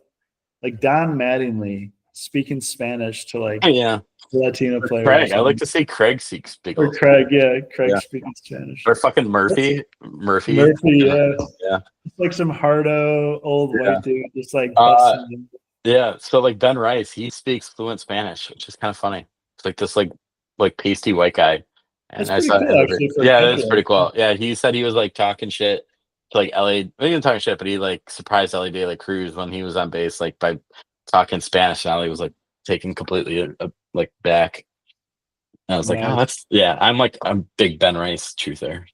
Don Mattingly speaking Spanish to like Yeah. Latino Or players or Craig. I like something. to see Craig speak Or old Craig, yeah, Craig Yeah. speaking Spanish. Or fucking That's Murphy. Murphy, yeah. Yeah. It's like some hardo old Yeah. white dude just like Uh, busting in. yeah. So like Ben Rice, he speaks fluent Spanish, which is kind of funny. It's like this like pasty white guy. And That's I pretty saw cool actually for a yeah, that's pitcher. pretty cool. Yeah, he said he was like talking shit to like LA. He didn't talking shit, but he like surprised LA De La Cruz when he was on base, like by talking Spanish. And LA was like taken completely like back. And I was like, oh, Nice. that's yeah. I'm big Ben Rice truther.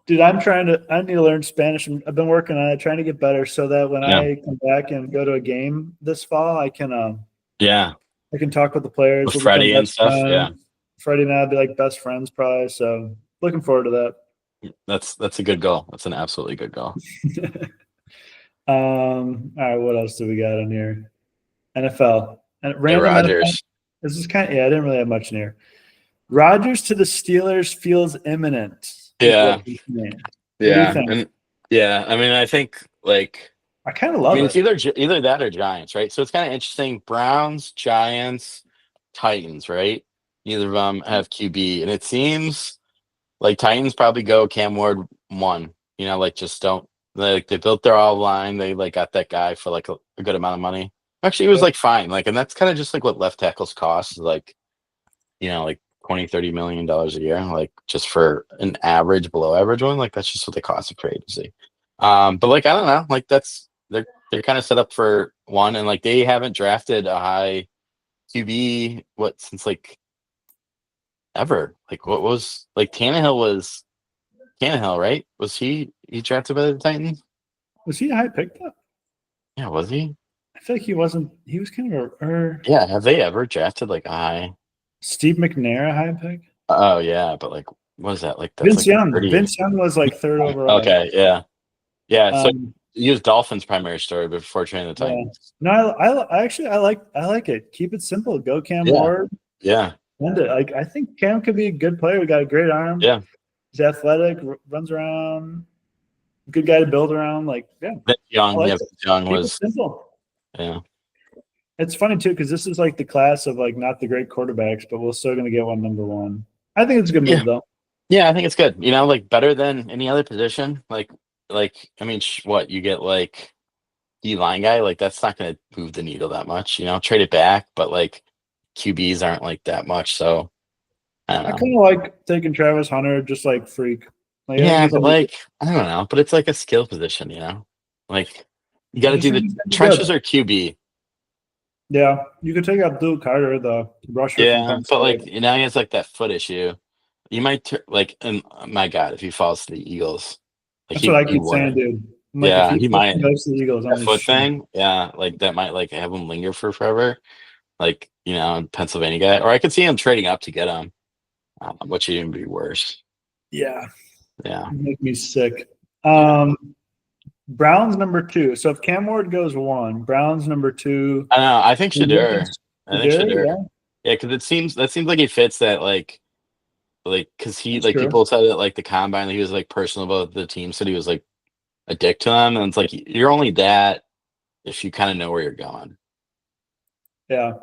Dude, I need to learn Spanish. I've been working on it, trying to get better so that when Yeah, I come back and go to a game this fall, yeah. I can talk with the players. With We'll become Freddie and best stuff. Yeah, friends. Freddie and I'll be like best friends probably. So looking forward to that's a good goal. That's an absolutely good goal. that. All right, what else do we got on here? NFL. And Hey, random NFL. Rogers. This is kind of, yeah, I didn't really have much in here. Rodgers to the Steelers feels imminent. Is Yeah, what he's saying. What do you yeah, think? and yeah. I mean, I think like. I kind of I love mean, it. it's either that or Giants, right? So it's kind of interesting. Browns, Giants, Titans, right? Neither of them have QB, and it seems like Titans probably go Cam Ward 1. You know, like just don't Like they built their all line. They like got that guy for like a good amount of money. Actually, it was Yep. like fine. Like, and that's kind of just like what left tackles cost. Like, like 20-30 million a year. Like just for an average, below average one. Like that's just what they cost of free agency. But like I don't know. Like they're kind of set up for one, and like they haven't drafted a high QB since like ever. Like what was like Tannehill, right? Was he drafted by the Titans? Was he a high pick though? Yeah, was he? I feel like he wasn't. He was kind of Yeah, have they ever drafted like a high? Steve McNair a high pick. Oh yeah, but like what is that? Like that's Vince like Young. 30. Vince Young was like third overall. Okay, yeah. Yeah, so Um, he was Dolphins' primary story before training the yeah. Titans. No, I actually I like it. Keep it simple. Go Cam Yeah, Ward. yeah, End it. Like I think Cam could be a good player. We got a great arm. yeah. He's athletic. Runs around. Good guy to build around. Like yeah, Vince I Young, like yeah, it. Vince Young Keep it was simple. yeah. It's funny too because this is like the class of like not the great quarterbacks, but we're still gonna get one number one. I think it's a good Yeah. move though. Yeah, I think it's good. Like better than any other position. Like I mean, what you get like D line guy, like that's not going to move the needle that much. Trade it back, but like QBs aren't like that much. So I don't I know. kind of like taking Travis Hunter, just like freak. Like I think Yeah, he's but gonna, like I don't know. But it's like a skill position. Like you got I to just do think the he's gonna be trenches good. or QB. Yeah, you could take out Blue Carter, the rusher from Yeah, Penn but State. like now he has like that foot issue. You might like, and my God, if he falls to the Eagles, like That's what I he keep saying, wouldn't. dude. I'm like, if Yeah, he he might. goes to the Eagles, I'm That gonna foot shoot him. thing, yeah, like that might like have him linger for forever. Like Pennsylvania guy, or I could see him trading up to get him, which would even be worse. Yeah, Yeah, make me sick. yeah. Browns number 2. So if Cam Ward goes 1, Browns number 2. I don't know. I think You look at Shadur. I think Shadur, Shadur. yeah, Yeah, because that seems like he fits that like because he that's like true. people said at like the combine he was like personal about the team, said he was like a dick to them, and it's like you're only that if you kind of know where you're going. Yeah,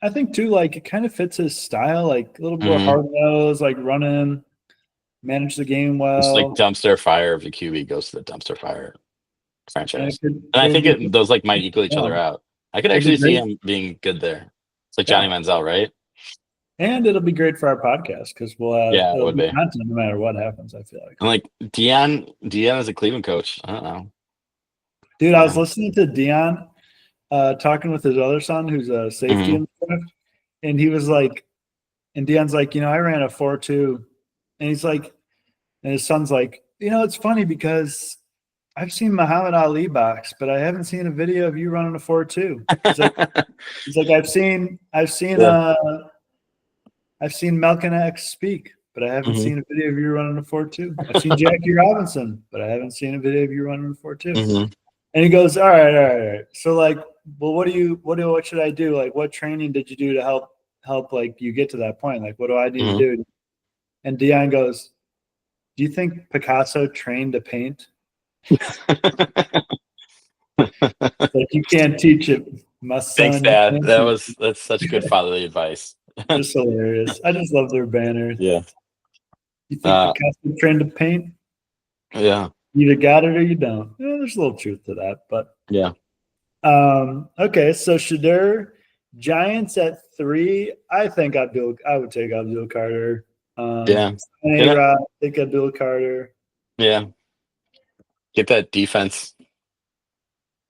I think too. Like it kind of fits his style, like a little more Hmm. hard nose, like running, manage the game It's like well, dumpster fire if the QB goes to the dumpster fire and franchise. it could And I it would think be those like might equal each yeah, other out. I could it'll be actually see great. him being good there. It's like Johnny Yeah, Manziel, right? and it'll be great for our podcast because Yeah, it it'll would be be. content no matter what happens. I feel like, And like Dion is a Cleveland coach. I don't know. dude, I was Yeah. listening to Dion talking with his other son, who's a safety Hmm. in the draft, and he was like, and Dion's like, I ran a 4.2, and he's like, and his son's like, it's funny because I've seen Muhammad Ali box, but I haven't seen a video of you running a 4.2. He's like, Yeah. I've seen Malcolm X speak, but I haven't Hmm. seen a video of you running a 4.2. I've seen Jackie Robinson, but I haven't seen a video of you running a 4.2. Hmm. And he goes, all right, all right, all right. So like, well, what should I do? Like, what training did you do to help like you get to that point? Like, what do I need to Hmm. do? And Dion goes, do you think Picasso trained to paint? Like you can't teach it, my Thanks, son. You Dad. can't teach it. That's such good fatherly advice. Just hilarious. I just love their banners. Yeah. You think Uh, Picasso trained to paint? yeah. You either got it or you don't. There's a little truth to that, but Yeah. okay. So Shadur, Giants at 3. I think I would take Abdul Carter. Yeah. Yeah. A-Rod, take Abdul Carter. Yeah. Get that defense.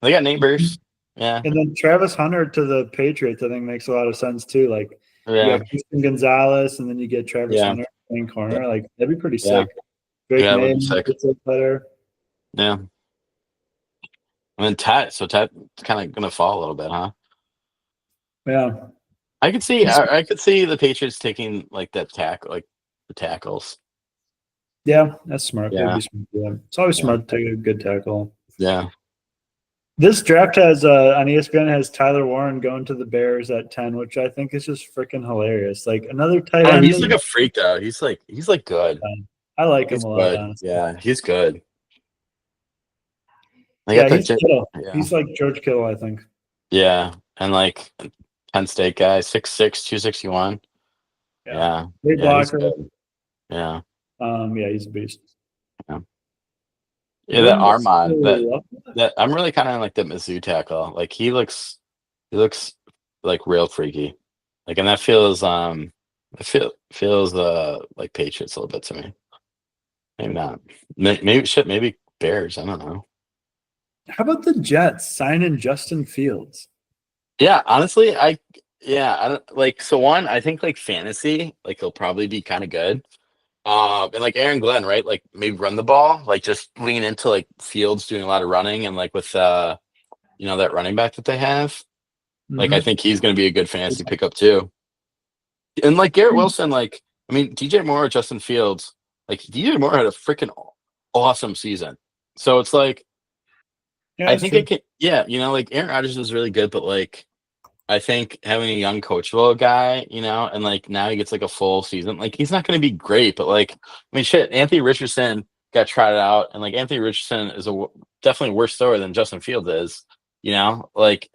They got neighbors. Yeah. And then Travis Hunter to the Patriots, I think makes a lot of sense too. Like you Yeah. have Christian Gonzalez, and then you get Travis Yeah. Hunter playing Yeah. corner. Like that'd be pretty Yeah. sick. Drake Yeah. It would May be sick. gets it better. Yeah. And then Tat kind of gonna fall a little bit, huh? Yeah. I could see the Patriots taking like that like the tackles. Yeah, that's smart. That'd Yeah. be smart. Yeah. It's always Yeah. smart to take a good tackle. Yeah. This draft has on ESPN has Tyler Warren going to the Bears at 10, which I think is just freaking hilarious. Like another tight Oh, end. he's like a freak though. He's like good. I like him He's a lot, good. honestly. Yeah, he's good. They got Yeah, that he's Kittle. yeah. He's like George Kittle, I think. Yeah. And like Penn State guy, 6'6", 261. Yeah. Yeah. Great Yeah, he's blocker. good. Yeah. Yeah, he's a beast. Yeah. Yeah, that Wouldn't Armand, that love that I'm really kind of like the Mizzou tackle. Like he looks like real freaky. Like, and that feels like Patriots a little bit to me. Maybe not. Maybe shit. Maybe Bears. I don't know. How about the Jets signing Justin Fields? Yeah, honestly, I don't like so one, I think like fantasy, like he'll probably be kind of good. And like Aaron Glenn, right? Like maybe run the ball, like just lean into like Fields doing a lot of running and like with that running back that they have. Like I Mm-hmm. think he's gonna be a good fantasy pickup too. And like Garrett Wilson, like I mean DJ Moore or Justin Fields, like DJ Moore had a freaking awesome season. So it's like Yeah, I that's think it true. can yeah, like Aaron Rodgers is really good, but like I think having a young coachable guy, and like now he gets like a full season. Like he's not going to be great, but like I mean, shit. Anthony Richardson got tried out, and like Anthony Richardson is definitely worse thrower than Justin Fields is. Like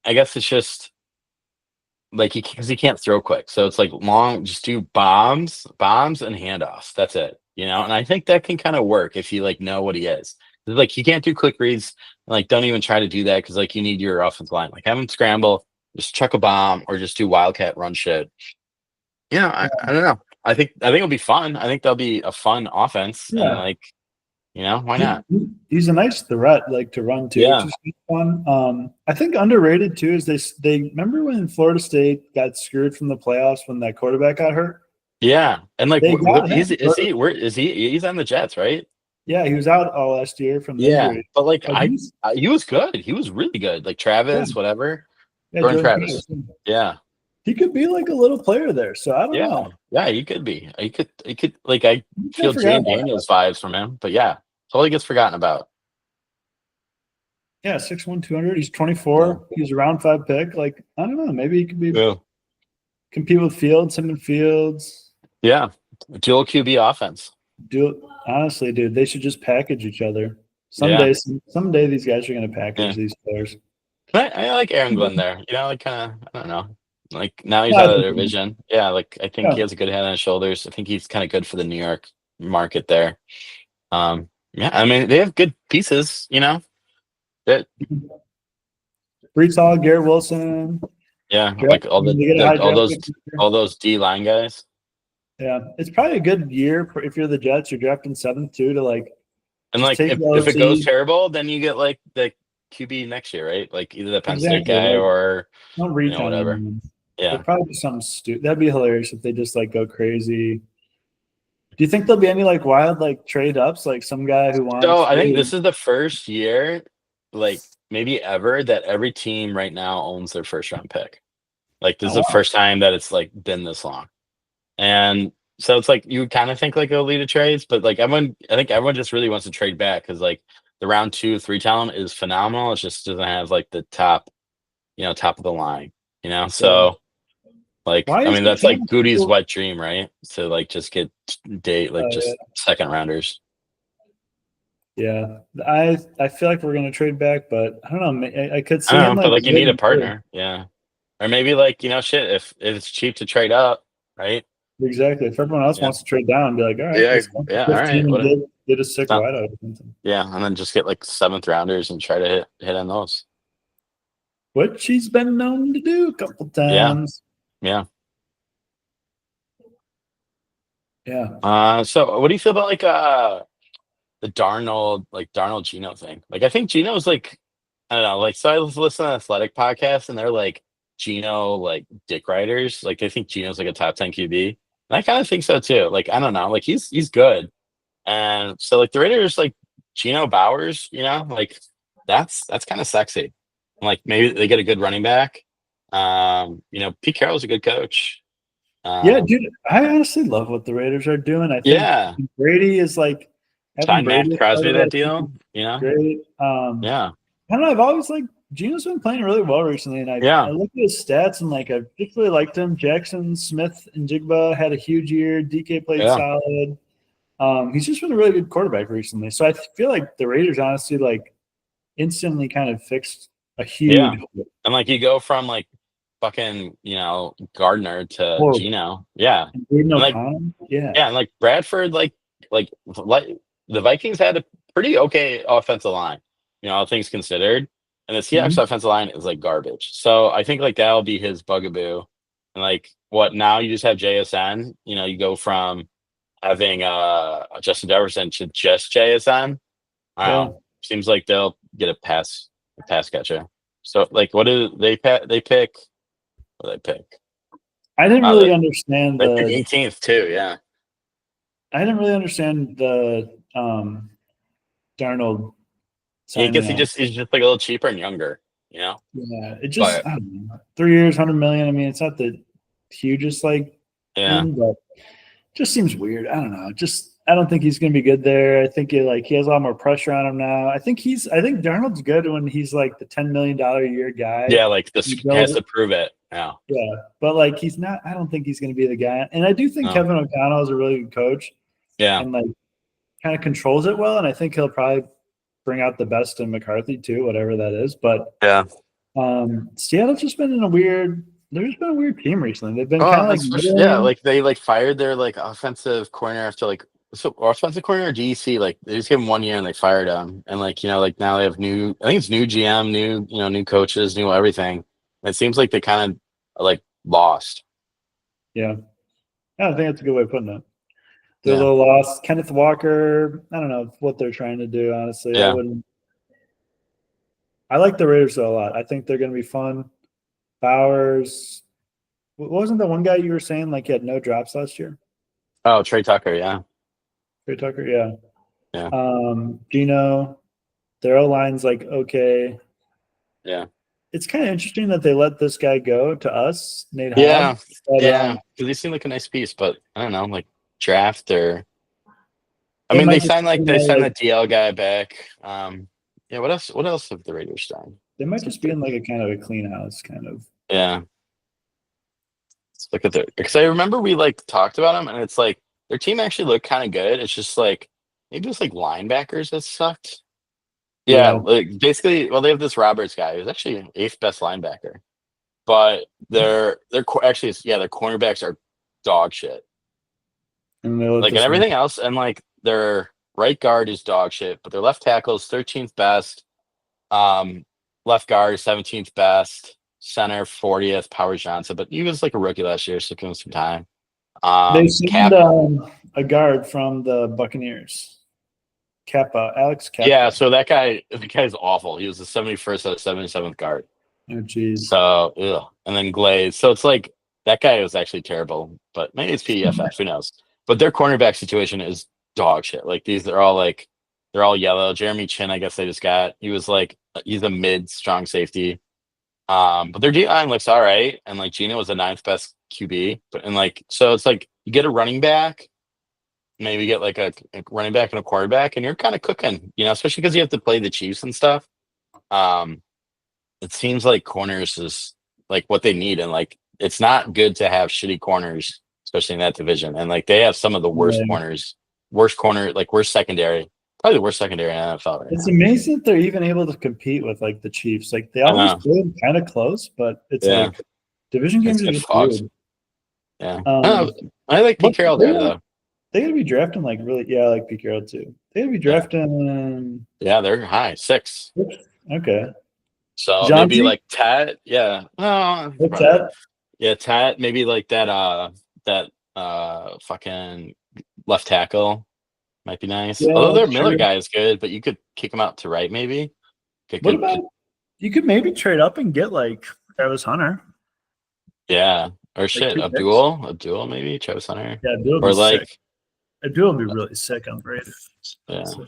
I guess it's just like because he can't throw quick, so it's like long, just do bombs and handoffs. That's it. And I think that can kind of work if you like know what he is. Like he can't do quick reads. Like don't even try to do that because like you need your offensive line. Like have him scramble, just chuck a bomb, or just do wildcat run shit. I don't know. I think it'll be fun. I think that'll be a fun offense, and Yeah. like why not? He's a nice threat, like to run too, which Yeah, is fun. I think underrated too is they remember when Florida State got screwed from the playoffs when that quarterback got hurt. yeah, and like They got him. is he? Where is he? He's on the Jets, right? Yeah, he was out all last year from the Yeah, injury, but like but he's he was good. He was really good. Like yeah, Travis, whatever. yeah, Jordan Jordan Travis. Travis. Yeah, He could be like a little player there. So I don't yeah, know. yeah. He could be. He could. Like I I feel forgot Jane about that. Daniels vibes from him, but yeah, totally gets forgotten about. Yeah, 6'1", 200. He's Yeah. 24. He's a round 5 pick. Like I don't know. Maybe he could be Yeah. compete with Fields, him and Fields. Yeah. Dual QB offense. Honestly, dude, they should just package each other. Yeah. Someday these guys are going to Yeah. package these players. I like Aaron Glenn there. Like kind of, I don't know. Like now he's Yeah, I out of think their vision. Yeah, like I think he yeah. has a good head on his shoulders. I think he's kind of good for the New York market there. Yeah, I mean they have good pieces. That Brees Hall, Garrett Wilson. yeah, Draft, like all they get a high all draft those pick this year. all those D line guys. Yeah, it's probably a good year if you're the Jets. You're drafting 7th too to like And just like take if it goes OC. terrible, then you get like the QB next year, right? Like either the Penn State Exactly. guy Like or don't reach on whatever. anyone. Yeah. They'll probably do something stupid. That'd be hilarious if they just like go crazy. Do you think there'll be any like wild like trade ups, like some guy who So wants I think really? this is the first year, like maybe ever, that every team right now owns their first round pick. Like this is Oh the wow. first time that it's like been this long. And so it's like you kind of think like a lead of trades, but like I think everyone just really wants to trade back because like the round 2, 3 talent is phenomenal. It just doesn't have like the top of the line. Yeah. So like Why I is mean the that's like talent Goody's so? wet dream, right? To like just get like Uh, just second rounders. yeah, I feel like we're gonna trade back, but I don't know. I could I see don't him know, but like like you need a winning too. partner, yeah. Or maybe like shit if it's cheap to trade up, right? Exactly. If everyone else Yeah, wants to trade down, be like, all right, yeah, let's go yeah. to All 15 right, and what? get a sick Not, wideout or something. yeah, and then just get like seventh rounders and try to hit on those. Which he's been known to do a couple Yeah, times. yeah. Yeah. So what do you feel about like the Darnold Geno thing? Like I think Geno's like I don't know, like so I was listening to athletic podcasts and they're like Geno like dick riders. Like they think Geno's like a top 10 QB. And I kind of think so too. Like I don't know, like he's good. And so like the Raiders like Geno Bowers, like that's kind of sexy. Like maybe they get a good running back. Pete Carroll's a good coach. Yeah, Um, dude, I honestly love what the Raiders are doing. I think yeah, Brady is like having sign Matt Brady as part Crosby of that that team is deal. great. Yeah, I don't know. I've always like Gino's been playing really well recently, and I yeah, look at his stats and like I particularly liked him. Jackson Smith and Jigba had a huge year. DK played yeah, solid. He's just been a really good quarterback recently. So I feel like the Raiders honestly like instantly kind of fixed a yeah. huge And like you go from like fucking Gardner to hole. Geno. Yeah, Aiden and like O'Connell, yeah. yeah, and like Bradford like the Vikings had a pretty okay offensive line, all things considered. And the Seahawks Mhm. offensive line is like garbage. So I think like that'll be his bugaboo. And like what now you just have JSN, you go from having Justin Jefferson to just JSN. I don't Yeah. know. Seems like they'll get a pass catcher. So like what do they pick? What do they pick? I didn't Uh, really they, understand they pick the 18th too, yeah. I didn't really understand the Darnold Yeah, I signing guess that. he's just like a little cheaper and younger. Yeah, it just But I don't know. 3 years, 100 million. I mean, it's not the hugest like yeah. thing, but just seems weird. I don't know. Just I don't think he's gonna be good there. I think he has a lot more pressure on him now. I think Darnold's good when he's like the $10 million a year guy. Yeah, like this He has builds to prove it. Yeah. yeah, but like he's not. I don't think he's gonna be the guy. And I do think No. Kevin O'Connell is a really good coach Yeah. and like kind of controls it well. And I think he'll probably bring out the best in McCarthy too, whatever that is. But Yeah. Seattle's just been in a weird. They've just been a weird team recently. They've been kind Oh, of like especially yeah, middling. like they like fired their like offensive corner after like so offensive corner or DC, like they just gave him 1 year and they fired him. And like, like now they have I think it's new GM, new coaches, new everything. And it seems like they kind of like lost. Yeah, I think that's a good way of putting it. They're a Yeah. little lost. Kenneth Walker. I don't know what they're trying to do. Honestly, I Yeah. wouldn't. I like the Raiders though a lot. I think they're going to be fun. Bowers. Wasn't the one guy you were saying like he had no drops last year? Oh, Trey Tucker, yeah. Trey Tucker, yeah. Yeah. Gino, their O line's like okay. Yeah. It's kind of interesting that they let this guy go to us, Nate Hobb. Yeah. But Yeah. Because he seemed like a nice piece, but I don't know, like draft or I it mean might just be they more signed like that DL guy back. Yeah, what else have the Raiders done? they might just be in like a kind of a clean house, kind of. Yeah. Let's look at their because I remember we like talked about them and it's like their team actually looked kind of good. It's just like maybe it's like linebackers that sucked. Yeah, Yeah, like basically, well, they have this Roberts guy who's actually eighth best linebacker, but actually yeah, their cornerbacks are dog shit. and they let Like and this one. everything else, and like their right guard is dog shit, but their left tackle is 13th best. Um, Left guard is 17th best. Center 40th, Powers Johnson, but he was like a rookie last year, so give him some time. They signed Cap, a guard from the Buccaneers, Kappa, Alex yeah. Kappa. So the guy's awful. He was the 71st out of 77th guard. Oh, jeez. So, ugh. And then Glaze. So it's like that guy was actually terrible, but maybe it's PDFF. Who knows? But their cornerback situation is dog shit. Like they're all yellow. Jeremy Chin, I guess they just got. He's a mid strong safety. But their D line looks all right, and like Gino was the ninth best QB. But and like so, it's like you get a running back, maybe get like a running back and a quarterback, and you're kind of cooking, especially because you have to play the Chiefs and stuff. Um, it seems like corners is like what they need, and like it's not good to have shitty corners, especially in that division. And like they have some of the worst Yeah. corners, worst corner, like worst secondary, probably the worst secondary in the NFL right It's now. amazing that they're even able to compete with like the Chiefs. Like they I always know. play them kind of close, but it's Yeah, like division it's games are good just Fox. weird. Yeah, I Um, don't know. I like Pete but Carroll there though. they gotta be drafting like really. Yeah, I like Pete Carroll too. They gotta be Yeah, drafting. yeah, they're high 6. Okay, So maybe Johnsy. like Tat. Yeah, oh, What's probably. that? Yeah, Tat. Maybe like that fucking left tackle. Might be nice. Although Yeah, their Miller sure. guy is good, but you could kick him out to right, maybe. What about you could maybe trade up and get like Travis Hunter, Yeah. Or like shit, 2 picks. Abdul maybe, Travis Hunter. Yeah, Abdul would be Or like, sick. Abdul would be really sick on the Raiders. yeah. So,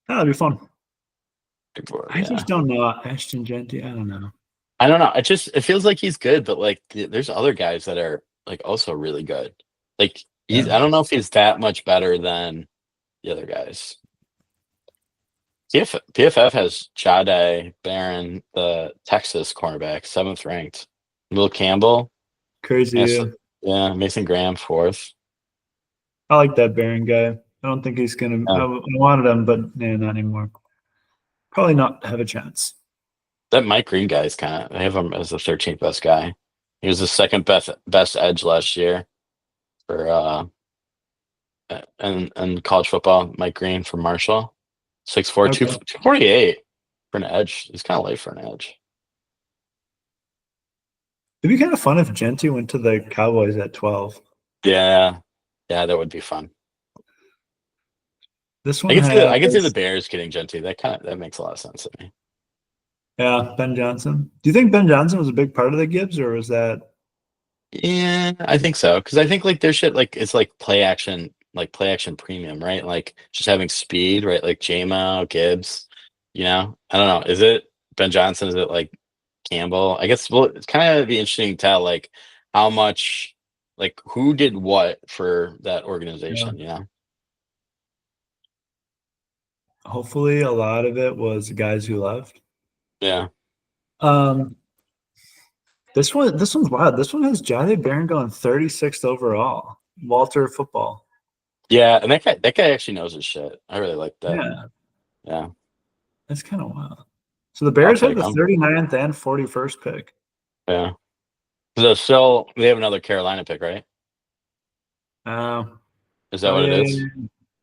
that'd be fun. I Yeah. just don't know Ashton Genty. I don't know. I don't know. It feels like he's good, but like there's other guys that are like also really good. Like Yeah, I don't know if he's that much better than the other guys. PFF has Jade Barron, the Texas cornerback, 7th ranked. Will Campbell, crazy. yes, Yeah. yeah, Mason Graham, 4th. I like that Baron guy. I don't think he's gonna. Yeah. I wanted him, but yeah, not anymore. Probably not have a chance. That Mike Green guy is I have him as the 13th best guy. He was the second best edge last year for and college football. Mike Green from Marshall, 6'4", Okay. 248 for an edge. He's kind of late for an edge. It'd be kind of fun if Genty went to the Cowboys at 12. Yeah, that would be fun. This I one can see I can see the has, Bears getting Genty. That makes a lot of sense to me. yeah, Ben Johnson. Do you think Ben Johnson was a big part of the Gibbs, or was that? Yeah, I think so because I think like their shit like it's like play action premium, right? Like just having speed, right? Like JMO, Gibbs, I don't know. Is it Ben Johnson? Is it like Campbell? I guess well, it's kind of be interesting to tell like how much like who did what for that Yeah. organization. Hopefully, a lot of it was guys who left. Yeah. Um, this one's wild. This one has Johnny Barron going 36th overall. Walter football. Yeah, and that guy actually knows his shit. I really like that. Yeah, Yeah. that's kind of wild. So the I'll Bears have take the him. 39th and 41st pick. Yeah. So still they have another Carolina pick, right? Uh, Is that oh what it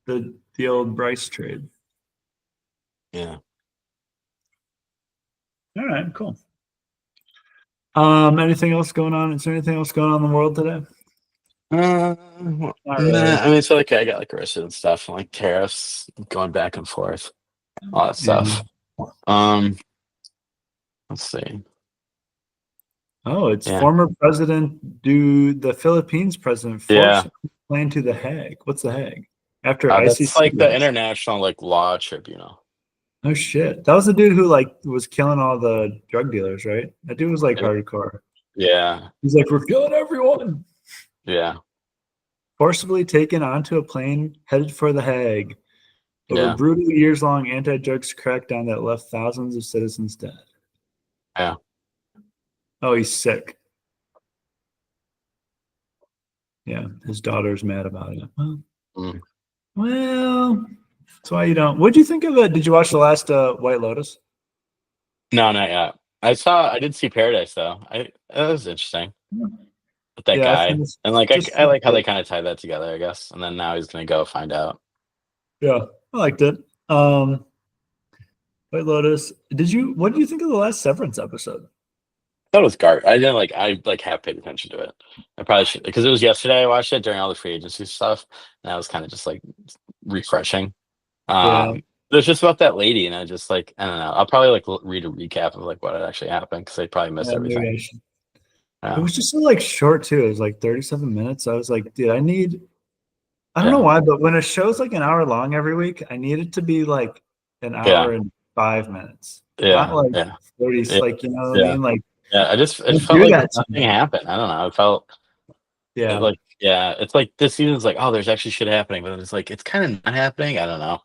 yeah, is? the old Bryce trade. Yeah. All right, cool. Anything else going on? Is there anything else going on in the world today? Well, Not nah, really. I mean, so like I got like arrested and stuff, and like tariffs going back and forth, all that Yeah. stuff. Um, let's see. Oh, it's Yeah, former president, the Philippines president forced yeah. plane to The Hague. What's The Hague? After That's ICC like the arrest. international like law tribunal. Oh shit. That was the dude who like was killing all the drug dealers, right? That dude was like Yep. hardcore. Yeah, He's like, we're killing everyone. yeah, Forcibly taken onto a plane headed for The Hague over yeah, brutal years-long anti-drugs crackdown that left thousands of citizens dead. yeah. Oh, he's sick. Yeah, his daughter's mad about it. Mm. Well, that's why you don't. What'd you think of it? Did you watch the last White Lotus? No, not yet. I did see Paradise though. That was interesting with that Yeah, I guy, finished and like just I like how they finished kind of tied that together, I guess. And then now he's gonna go find out. it. Yeah, I liked it. White Lotus. What did you think of the last Severance episode? That was garbage. I like have paid attention to it. I probably should because it was yesterday. I watched it during all the free agency stuff, and I was kind of just like refreshing. Yeah, It was just about that lady, and I just like I don't know. I'll probably like read a recap of like what had actually happened because I probably missed yeah, maybe everything. I should. It Yeah, was just so like short too. It was like 37 minutes. I was like, dude, I don't know yeah, why, but when a show's like an hour long every week, I need it to be like an yeah, hour and 5 minutes, not yeah, like yeah, 30, yeah, like, you know what I yeah, mean? Like, yeah. It don't felt do like that to nothing me. happened. I don't know. It felt Yeah. like yeah. It's like this season's like oh, there's actually shit happening, but it's like it's kind of not happening. I don't know.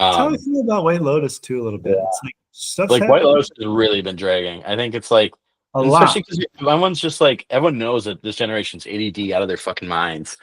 That's how I Um, feel about White Lotus too, a little bit. It's like stuff's Like White happening Lotus has really been dragging. I think it's like, a and especially lot. because everyone's just like everyone knows that this generation's ADD out of their fucking minds.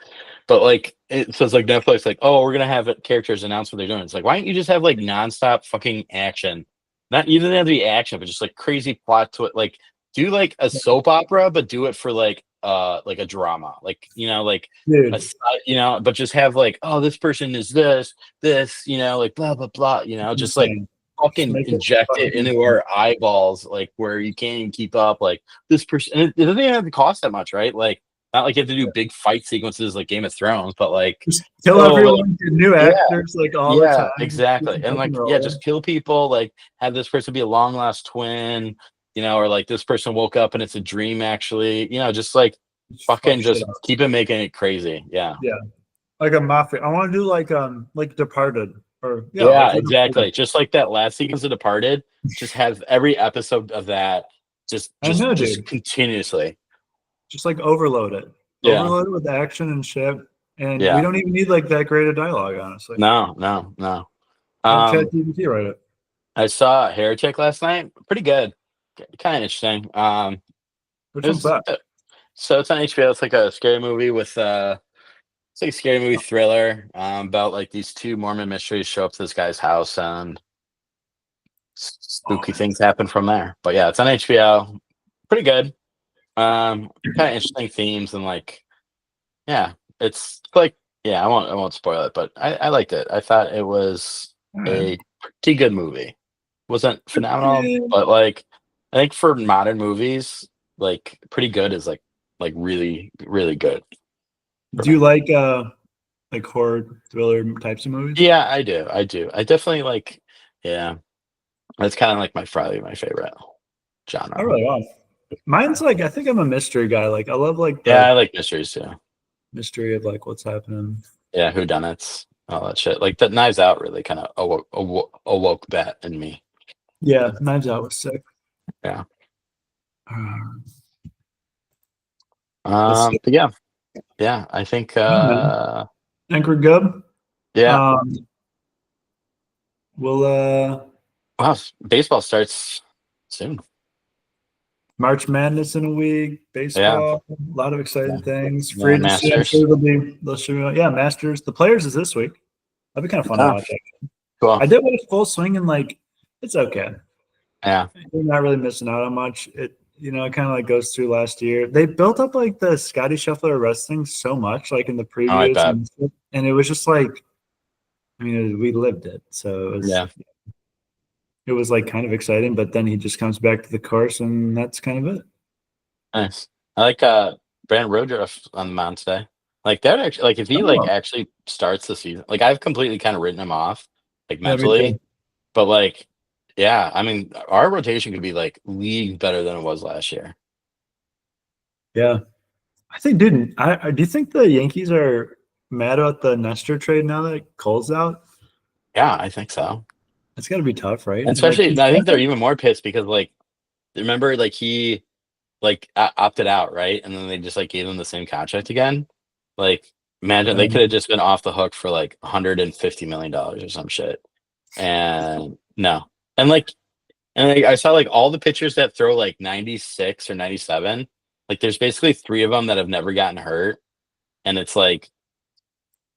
But like it says like Netflix, like, oh, we're gonna have characters announce what they're doing. It's like, why don't you just have like nonstop fucking action? Not you don't have to be action, but just like crazy plot to it. Like do like a soap opera, but do it for like a drama. Like like a Dude, side, but just have like, oh, this person is this, like blah blah blah, just like insane. Just fucking make it inject it fucking into insane. our eyeballs, like where you can't even keep up. Like this person, and it doesn't even have to cost that much, right? Like not like you have to do big fight sequences like Game of Thrones, but like Just kill still like everyone, get new yeah, actors like all the yeah, time. exactly. Different And fucking like yeah, role. just kill people, like have this person be a long lost twin, or like this person woke up and it's a dream actually, just like Just fuck fucking shit just up. keep it making it crazy. Yeah. Yeah. Like a mafia. I want to do like Departed. Or yeah, Yeah, like even Departed. exactly. Just like that last sequence of Departed, just have every episode of that just I just know, just dude. continuously. Just like overload it. Yeah. Overload it with action and shit. And we Yeah. don't even need like that great a dialogue, honestly. No, no, no. Have Um, ChatGPT write it. I saw Heretic last night. Pretty good. Kind of interesting. Which It one's was that? so it's on HBO. It's like a scary movie with it's like a scary movie thriller about like these two Mormon mysteries show up to this guy's house and Oh, spooky things happen from there. But yeah, it's on HBO. Pretty good. Kind of interesting themes and like yeah, it's like Yeah, I won't spoil it, but I liked it. I thought it was All right. a pretty good movie. Wasn't phenomenal, Yeah. but like I think for modern movies, like pretty good is like really really good for Do you me. like horror thriller types of movies? Yeah, I do. I do. I definitely like. Yeah, that's kind of like my favorite Oh, genre. really? Wow. Mine's like I think I'm a mystery guy. Like I love like Yeah, I the like mysteries too. mystery of like what's happening. Yeah, whodunits, all that shit. Like that Knives Out really kind of awoke that in me. Yeah, Knives Out was sick. Yeah. Uh, let's see. But yeah, yeah. I think. Oh, man. I think we're good. Yeah. Um, we'll Wow. Baseball starts soon. March Madness in a week, Yeah. baseball, a lot of Yeah. exciting things. Free Yeah. agency, I'm Masters. sure they'll show yeah, Masters. The players is this week. That'd be kind of fun to Yeah. watch. Cool. I did watch full swing and like it's okay. Yeah. You're not really missing out on much. It kind of like goes through last year. They built up like the Scotty Scheffler wrestling so much, like in the Oh, I previews, bet. and it was just like, I mean, we lived it, so Yeah. it was like kind of exciting. But then he just comes back to the course, and that's kind of it. Nice. I like Brandon Woodruff on the mound today. Like that actually like if he like Oh, actually starts the season, like I've completely kind of written him off, like yeah, me mentally. too. But like, yeah, I mean our rotation could be like league better than it was last year. Yeah, I think, dude. Do you think the Yankees are mad about the Nestor trade now that Cole's out? Yeah, I think so. It's got to be tough, right? And Like especially he's I think they're even more pissed because like remember like he like opted out, right? And then they just like gave him the same contract again. Like imagine they could have just been off the hook for like $150 million or some shit. And no. And like I saw like all the pitchers that throw like 96 or 97, like there's basically three of them that have never gotten hurt. And it's like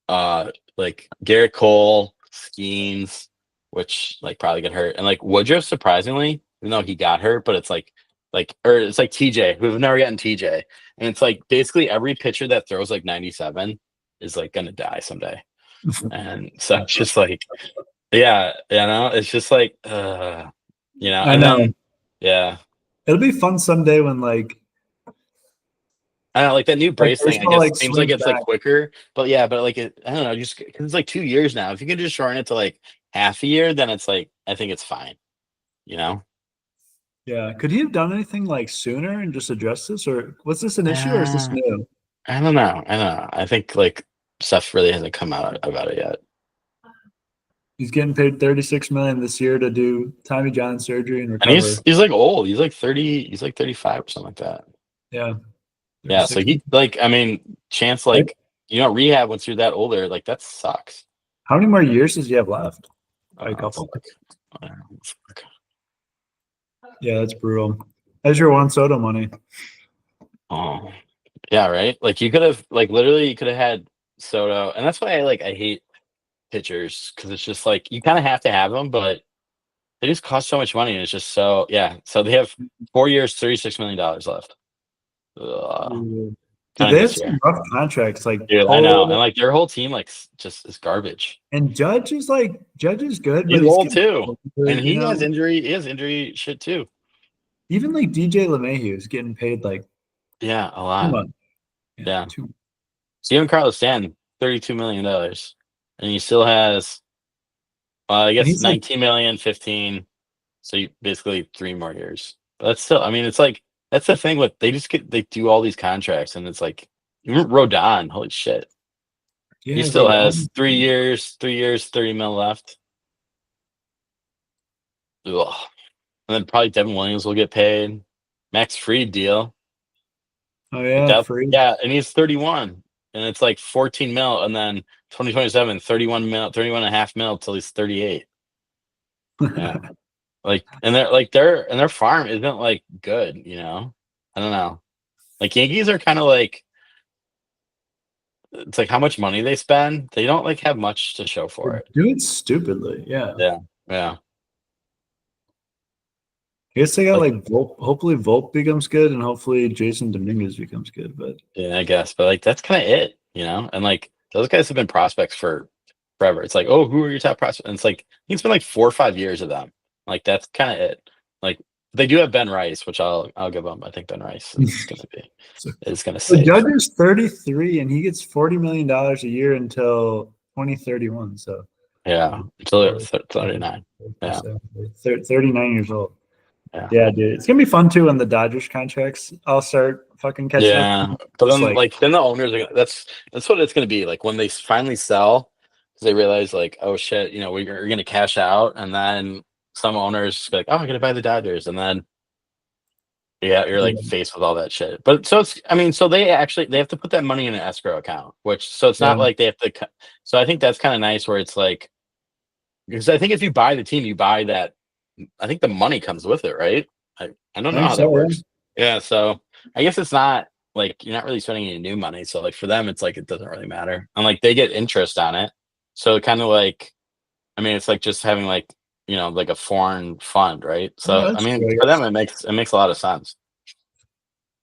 Garrett Cole, Skeens, which like probably get hurt. And like Woodruff, surprisingly, even though he got hurt, but or it's like TJ, who've never gotten TJ. And it's like basically every pitcher that throws like 97 is like gonna die someday. And so it's just like, yeah, it's just like I and know. then yeah. It'll be fun someday when I don't know, like that new brace thing, I baseball guess like seems like swings it's like back. quicker, but yeah, but like I don't know, just because it's like 2 years now. If you can just shorten it to like half a year, then it's like I think it's fine, you know? Yeah. Could he have done anything like sooner and just addressed this, or was this an issue, or is this Uh, new? I don't know. I don't know. I think like stuff really hasn't come out about it yet. He's getting paid 36 million this year to do Tommy John surgery and And he's recover. he's like old. He's like 30, he's like 35 or something like that. Yeah, Yeah, so 36. he like I mean, chance Right? like rehab once you're that older, like that sucks. How many more years does he have left? Probably a couple. Fuck. Fuck. Yeah, that's brutal. As your Juan Soto money. Oh. Yeah, right. Like you could have like literally you could have had Soto, and that's why I hate pitchers because it's just like you kind of have to have them, but they just cost so much money, and it's just so yeah. So they have 4 years, $36 million left. Dude, Kind of they have this year, some rough contracts like dude. I know, and Cole like their whole team like just is garbage. and Judge is good, but He's he's old getting too, older, and he has injury. He has injury shit too. Even like DJ LeMahieu is getting paid like Yeah, a too lot. much. Yeah, Yeah, too. Steven Carlos Stanton, $32 million, and he still has I And guess he's like, 19 million, 15. So you basically 3 more years. But that's still, I mean, it's like that's the thing with they do all these contracts, and it's like even Rodon, holy shit, he yeah, still Rodon. has 3 years, 3 years, 30 mil left. Ugh. And then probably Devin Williams will get paid. Max Fried deal. Oh Like yeah, that, free. yeah, and he's 31, and it's like 14 mil, and then 2027, 31 mil, 31 and a half mil till he's 38. Yeah. Like, and their farm isn't like good, I don't know. Like Yankees are kind of like it's like how much money they spend. They don't like have much to show for it. Do it stupidly. Yeah. Yeah, yeah. I guess they got Like like hopefully Volpe becomes good and hopefully Jason Dominguez becomes good. But yeah, I guess, but like that's kind of it, And like those guys have been prospects for forever. It's like, oh, who are your top prospects? And it's like it's been like 4 or 5 years of them. Like that's kind of it. Like they do have Ben Rice, which I'll give them. I think Ben Rice is gonna The save. Judge is 33 and he gets $40 million a year until 2031. So Yeah, until 39. Yeah, 39 years old. yeah. Yeah, dude. It's gonna be fun too when the Dodgers contracts all start fucking catching up. Yeah, but Just then like like then the owners are that's what it's gonna be like when they finally sell because they realize like oh shit we're gonna cash out and then some owners be like oh I'm gonna buy the Dodgers and then yeah you're like yeah, faced with all that shit but so it's I mean so they have to put that money in an escrow account which so it's yeah. not like they have to so I think that's kind of nice where it's like because I think if you buy the team you buy that I think the money comes with it right I don't I know think how that so, yeah. works yeah so I guess it's not like you're not really spending any new money. So like for them, it's like it doesn't really matter. And like they get interest on it. So kind of like I mean, it's like just having like like a foreign fund, right? Yeah, So I that's mean, true, I for them guess. it makes a lot of sense.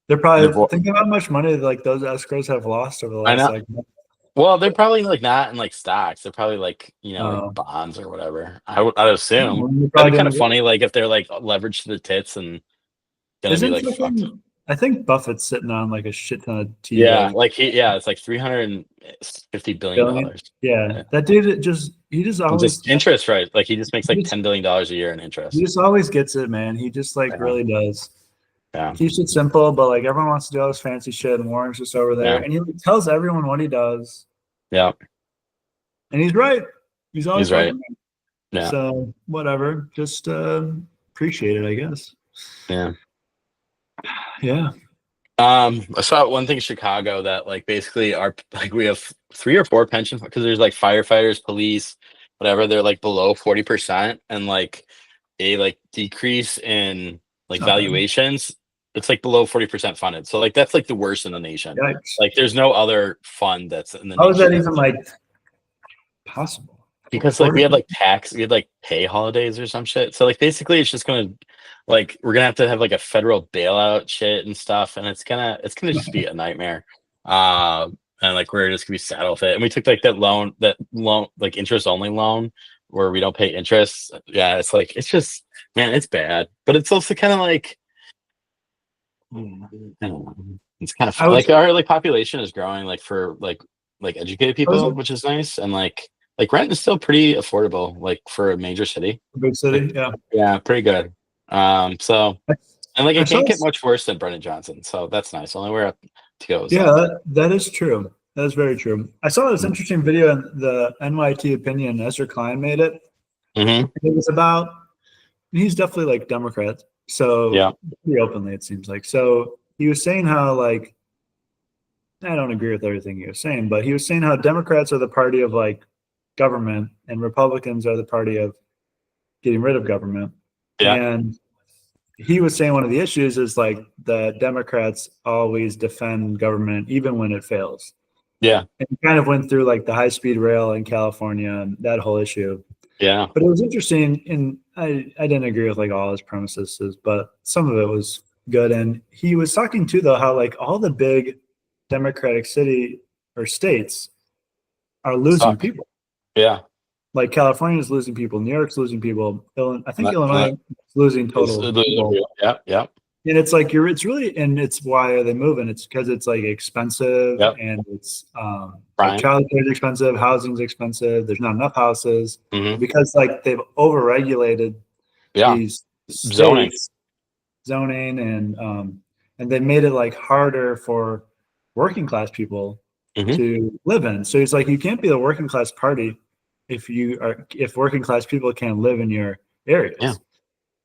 They're And probably think of how much money like those escrows have lost over the I last know. like month. Well, they're probably like not in like stocks. They're probably like like Uh, bonds or whatever. I'd assume they're that'd probably be kind doing of good. funny. Like if they're like leveraged to the tits and gonna be Isn't like fucked. fucking I think Buffett's sitting on like a shit ton of Yeah, T-bills. like it's like $350 billion Billion? dollars. Yeah. That dude he just And always just interest, right? Like he just makes like he just, $10 billion a year in he interest. just always gets it, man. He just like Yeah, really does. yeah, Keeps it simple, but like everyone wants to do all this fancy shit, and Warren's just over there, yeah, and he like, tells everyone what he does, yeah. and he's right. He's always He's right. fucking right. Yeah, So whatever, just appreciate it, I guess. yeah. Yeah. I saw one thing in Chicago that like basically our like we have 3 or 4 pension because there's like firefighters, police, whatever. They're like below 40%, and like a like decrease in It's like not bad. valuations. It's like below 40% funded. So like that's like the worst in the nation. Yikes. Like there's no other fund that's in the How is nation that that's even like possible? because like we had like we had like pay holidays or some shit. So like basically it's just gonna like we're gonna have to have like a federal bailout shit and stuff, and it's gonna just be a nightmare. And like we're just gonna be saddled with it. And we took like that loan like interest only loan where we don't pay interest. Yeah, it's like it's just man, it's bad. But it's also kind of like I don't know. It's kind of I like was our like population is growing like for like educated I was people, which is nice, and like rent is still pretty affordable, like for a major city. a big Like, city, yeah. yeah, pretty good. So I, and like I it saw can't get this, much worse than Brendan Johnson, so that's nice. Only where to go is yeah, up. that is true. That is very true. I saw this Mm-hmm. interesting video in the NYT opinion. Ezra Klein made it. Mm-hmm. It was about he's definitely like Democrat, Yeah, so pretty openly it seems like. So he was saying how like I don't agree with everything he was saying, but he was saying how Democrats are the party of like government and Republicans are the party of getting rid of government. yeah, And he was saying one of the issues is like the Democrats always defend government even when it fails. yeah, And he kind of went through like the high speed rail in California and that whole issue. yeah. But it was interesting, and I didn't agree with like all his premises, but some of it was good. And he was talking too, though, how like all the big Democratic city or states are losing Suck. people. Yeah. Like California is losing people, New York's losing people, I think That Illinois is losing is total people. yeah, yeah, And it's like it's really, and it's why are they moving? It's because it's like expensive yep. and it's like Brian. childcare is expensive, housing's expensive. There's not enough houses Mm-hmm. because like they've overregulated Yeah. these Zoning. states zoning and they made it like harder for working class people Mm-hmm. to live in. So it's like you can't be the working class party if working class people can't live in your Yeah. areas.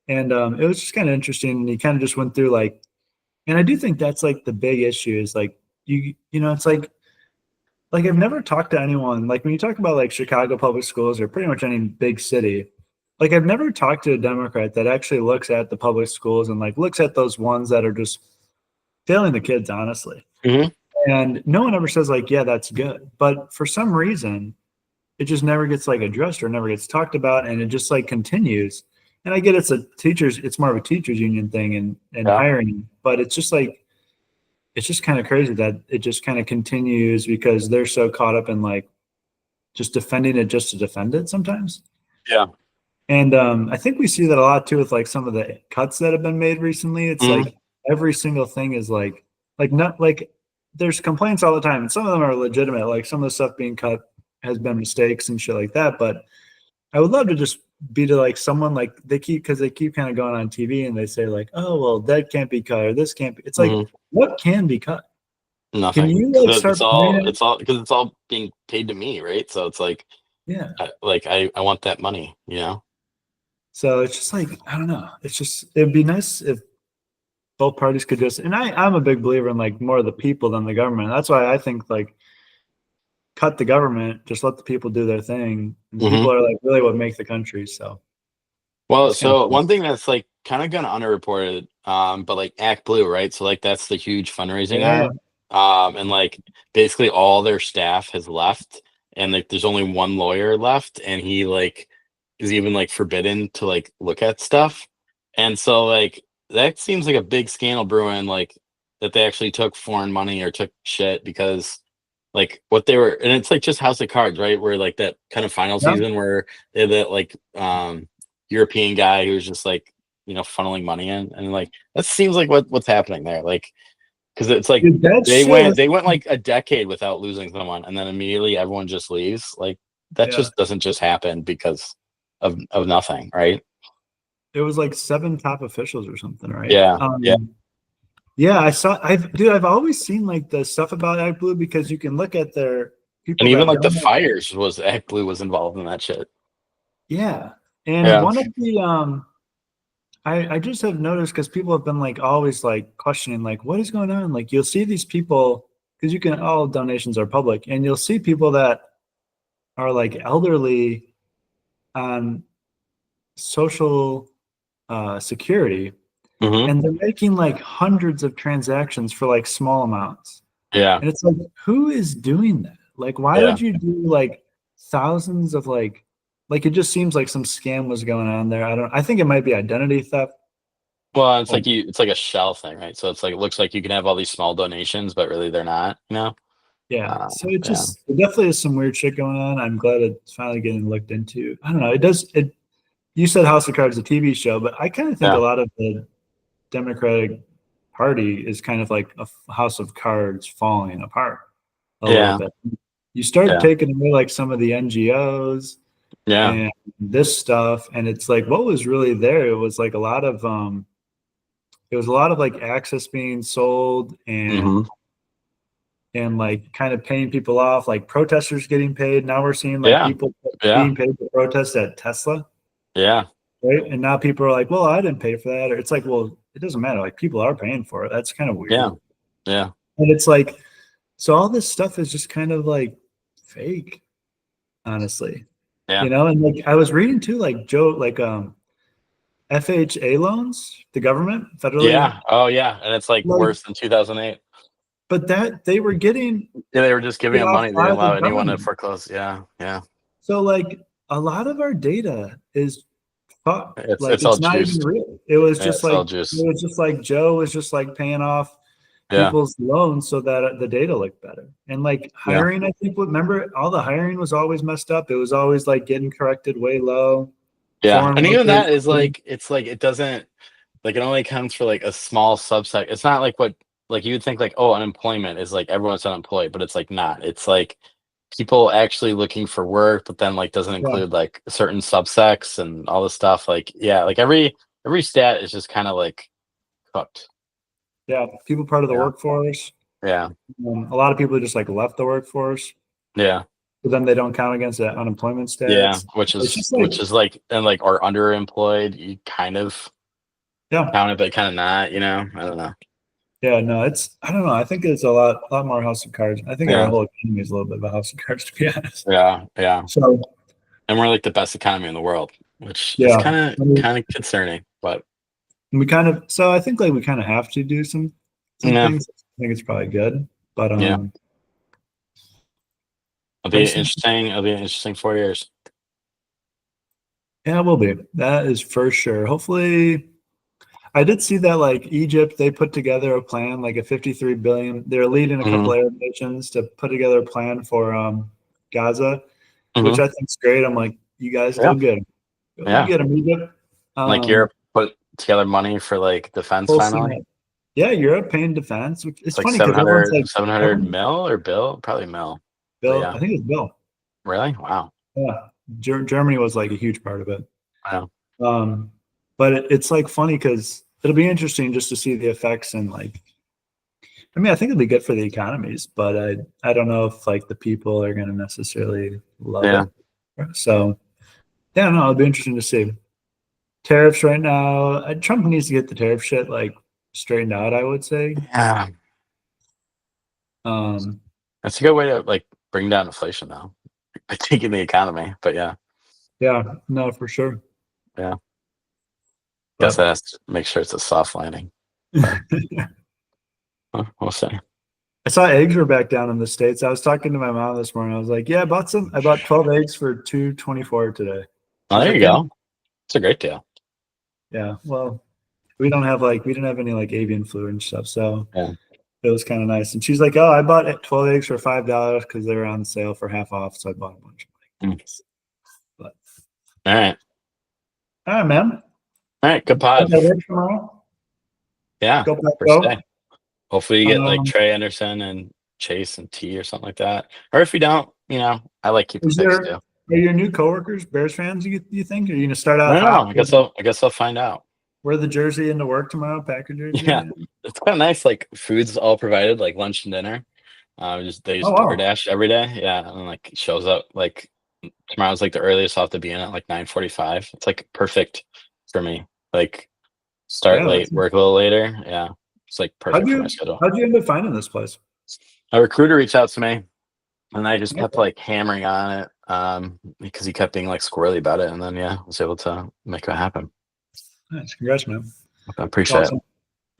And it was just kind of interesting. And he kind of just went through like, and I do think that's like the big issue is like it's like I've never talked to anyone like when you talk about like Chicago public schools or pretty much any big city, like I've never talked to a Democrat that actually looks at the public schools and like looks at those ones that are just failing the kids, honestly. Mm-hmm. And no one ever says like, yeah, that's good. But for some reason, it just never gets like addressed or never gets talked about, and it just like continues. And I get it's more of a teachers union thing and Yeah. hiring, but it's just like it's just kind of crazy that it just kind of continues because they're so caught up in like just defending it just to defend it sometimes. Yeah. And I think we see that a lot too with like some of the cuts that have been made recently. It's Mhm. like every single thing is like not like there's complaints all the time, and some of them are legitimate. Like some of the stuff being cut has been mistakes and shit like that. But I would love to just be to like someone like they keep kind of going on TV and they say like, oh well, that can't be cut or this can't be. It's like Mhm. what can be cut? Can Nothing. you like Because start pointing at? it's all being paid to me, right? So it's like, Yeah. I want that money, you know? So it's just like I don't know. It's just it'd be nice if both parties could just and I'm a big believer in like more of the people than the government. That's why I think like cut the government, just let the people do their thing. And the Hmm. people are like really what make the country. So Well, it's kind of so fun. one thing that's like kind of gone underreported, but like Act Blue, right? So like that's the huge fundraising Yeah. arm. And like basically all their staff has left, and like there's only one lawyer left, and he like is even like forbidden to like look at stuff. And so like that seems like a big scandal brewing, like that they actually took foreign money or took shit because like what they were, and it's like just House of Cards, right? Where like that kind of final Yeah. season where they had that like European guy who's just like, funneling money in, and like that seems like what's happening there. Like, because it's like Dude, that they shit went was they went like a decade without losing someone, and then immediately everyone just leaves. Like that yeah. just doesn't just happen because of nothing, right? It was like seven top officials or something, right? Yeah, yeah. Yeah, I've always seen like the stuff about ActBlue because you can look at their And people even that like the donate. fires was Act Blue was involved in that shit. Yeah. And Yeah. one of the I just have noticed because people have been like always like questioning like what is going on? Like you'll see these people because you can all donations are public and you'll see people that are like elderly on social security Hmm. and they're making like hundreds of transactions for like small amounts. Yeah. And it's like, who is doing that? Like, why Yeah. would you do like thousands of like it just seems like some scam was going on there. I think it might be identity theft. Well, it's Or, like it's like a shell thing, right? So it's like it looks like you can have all these small donations, but really they're not, you know? yeah. So Yeah. it definitely is some weird shit going on. I'm glad it's finally getting looked into. I don't know. You said House of Cards, a TV show, but I kind of think a Yeah. lot of the Democratic Party is kind of like a House of Cards falling apart a little Yeah. bit. You start Yeah. taking away like some of the NGOs Yeah. and this stuff, and it's like what was really there? It was a lot of like access being sold Hmm. and like kind of paying people off, like protesters getting paid. Now we're seeing like Yeah. people Yeah. being paid to protest at Tesla, Yeah. right? And now people are like, well, I didn't pay for that. Or it's like, well, it doesn't matter. Like people are paying for it. That's kind of Yeah. weird. Yeah. And it's like, so all this stuff is just kind of like fake, honestly. Yeah. And like I was reading too, like Joe, like FHA loans, the government federally, Yeah. Oh, yeah. And it's like like, worse than 2008. but that they were getting Yeah, they were just giving it them off money. They didn't by the allow anyone to government. foreclose. Yeah. Yeah. So like a lot of our data is fucked. Like It's all it's not even juiced. real. Yeah, it's all juiced. It was just like Joe was just like paying off Yeah. people's loans so that the data looked better. And like Yeah. hiring, I think remember all the hiring was always messed up. It was always like getting corrected way low. Yeah. Foreign And even workers. that is like, it's like, it doesn't, like, it only counts for like a small subset. It's not like what, like, you would think, like, oh, unemployment is like everyone's unemployed, but it's like not. It's like people actually looking for work, but then like doesn't Yeah. include like certain subsects and all this stuff. Like, yeah, like every stat is just kind of like cooked. Yeah. People part of the Yeah. workforce. Yeah. A lot of people just like left the workforce, Yeah. but then they don't count against the unemployment Yeah. stats. Which It's is just like, like, and like, are underemployed. You kind of yeah, count it, but kind of not, you know? I don't know. yeah, no, I don't know. I think it's a lot more House of Cards. I think our Yeah. whole economy is a little bit of a House of Cards, to be honest. Yeah. Yeah. So, And we're like the best economy in the world, which is yeah, I mean, kind of concerning, but so I think like we kind of have to do some yeah. things. I think it's probably good, but Yeah. pricing, It'll be an interesting 4 years. yeah, it will be. That is for sure. Hopefully, I did see that like Egypt, they put together a plan, like a 53 billion. They're leading a couple Hmm. Arab nations to put together a plan for Gaza, which Hmm. I think is great. I'm like, you guys Yeah, go get them. Go yeah. get them, Egypt. Like Um, Europe put together money for like defense full steam finally. ahead. Yeah, Europe paying defense. Which, it's It's like funny because everyone's like, 700 everyone, mil or bill, probably mil. But Bill, yeah, I think it's Bill. really, wow. Yeah, Germany was like a huge part of it. Wow. Um, but it's like funny because it'll be interesting just to see the effects and like, I mean, I think it'll be good for the economies, but I don't know if like the people are going to necessarily love Yeah, it. So yeah, no, it'll be interesting to see. Tariffs right now, Trump needs to get the tariff shit like straightened out, I would say. yeah. Um, That's a good way to like bring down inflation though, by taking the economy. But yeah, yeah, no, for sure. yeah. Guess But that has to make sure it's a soft landing. But we'll see. I saw eggs were back down in the States. I was talking to my mom this morning. I was like, yeah, I bought 12 eggs for 2.24 today. Oh, She's there like, you yeah, go. It's a great deal. yeah. Well, we didn't have any like avian flu and stuff. So Yeah. it was kind of nice. And she's like, oh, I bought 12 eggs for $5 because they were on sale for half off. So I bought a bunch. Mm. But All right. all right, man. All right. Good pod. Okay, work tomorrow. Yeah. Go back, First go. day. Hopefully you get like Um, Trey Anderson and Chase and T or something like that. Or if you don't, I like keeping is picks there too. are your new coworkers Bears fans? You think? Are you gonna start I out don't hot? know. I guess I'll find out. Wear the jersey into work tomorrow, Packer Yeah. jersey. It's kind of nice. Like food's all provided, like lunch and dinner. They Oh just wow. DoorDash every day. Yeah. And like it shows up like tomorrow's like the earliest I'll have to be in at like 9:45. It's like perfect for me. Like start Yeah, late, work a little later. Yeah. It's like perfect for my schedule. how'd you end up finding this place? A recruiter reached out to me and I just kept Okay. like hammering on it because he kept being like squirrely about it. And then, yeah, I was able to make it happen. Nice. Congrats, man. I It's appreciate it. awesome.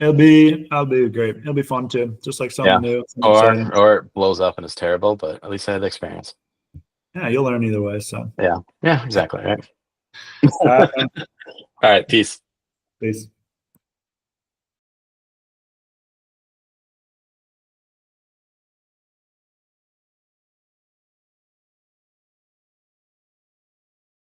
I'll be great. It'll be fun too. Just like Yeah. something new, something exciting. Or it blows up and it's terrible, but at least I had the experience. Yeah, you'll learn either way. So Yeah. Yeah, exactly. Right. all right, man. All right. Peace. Peace.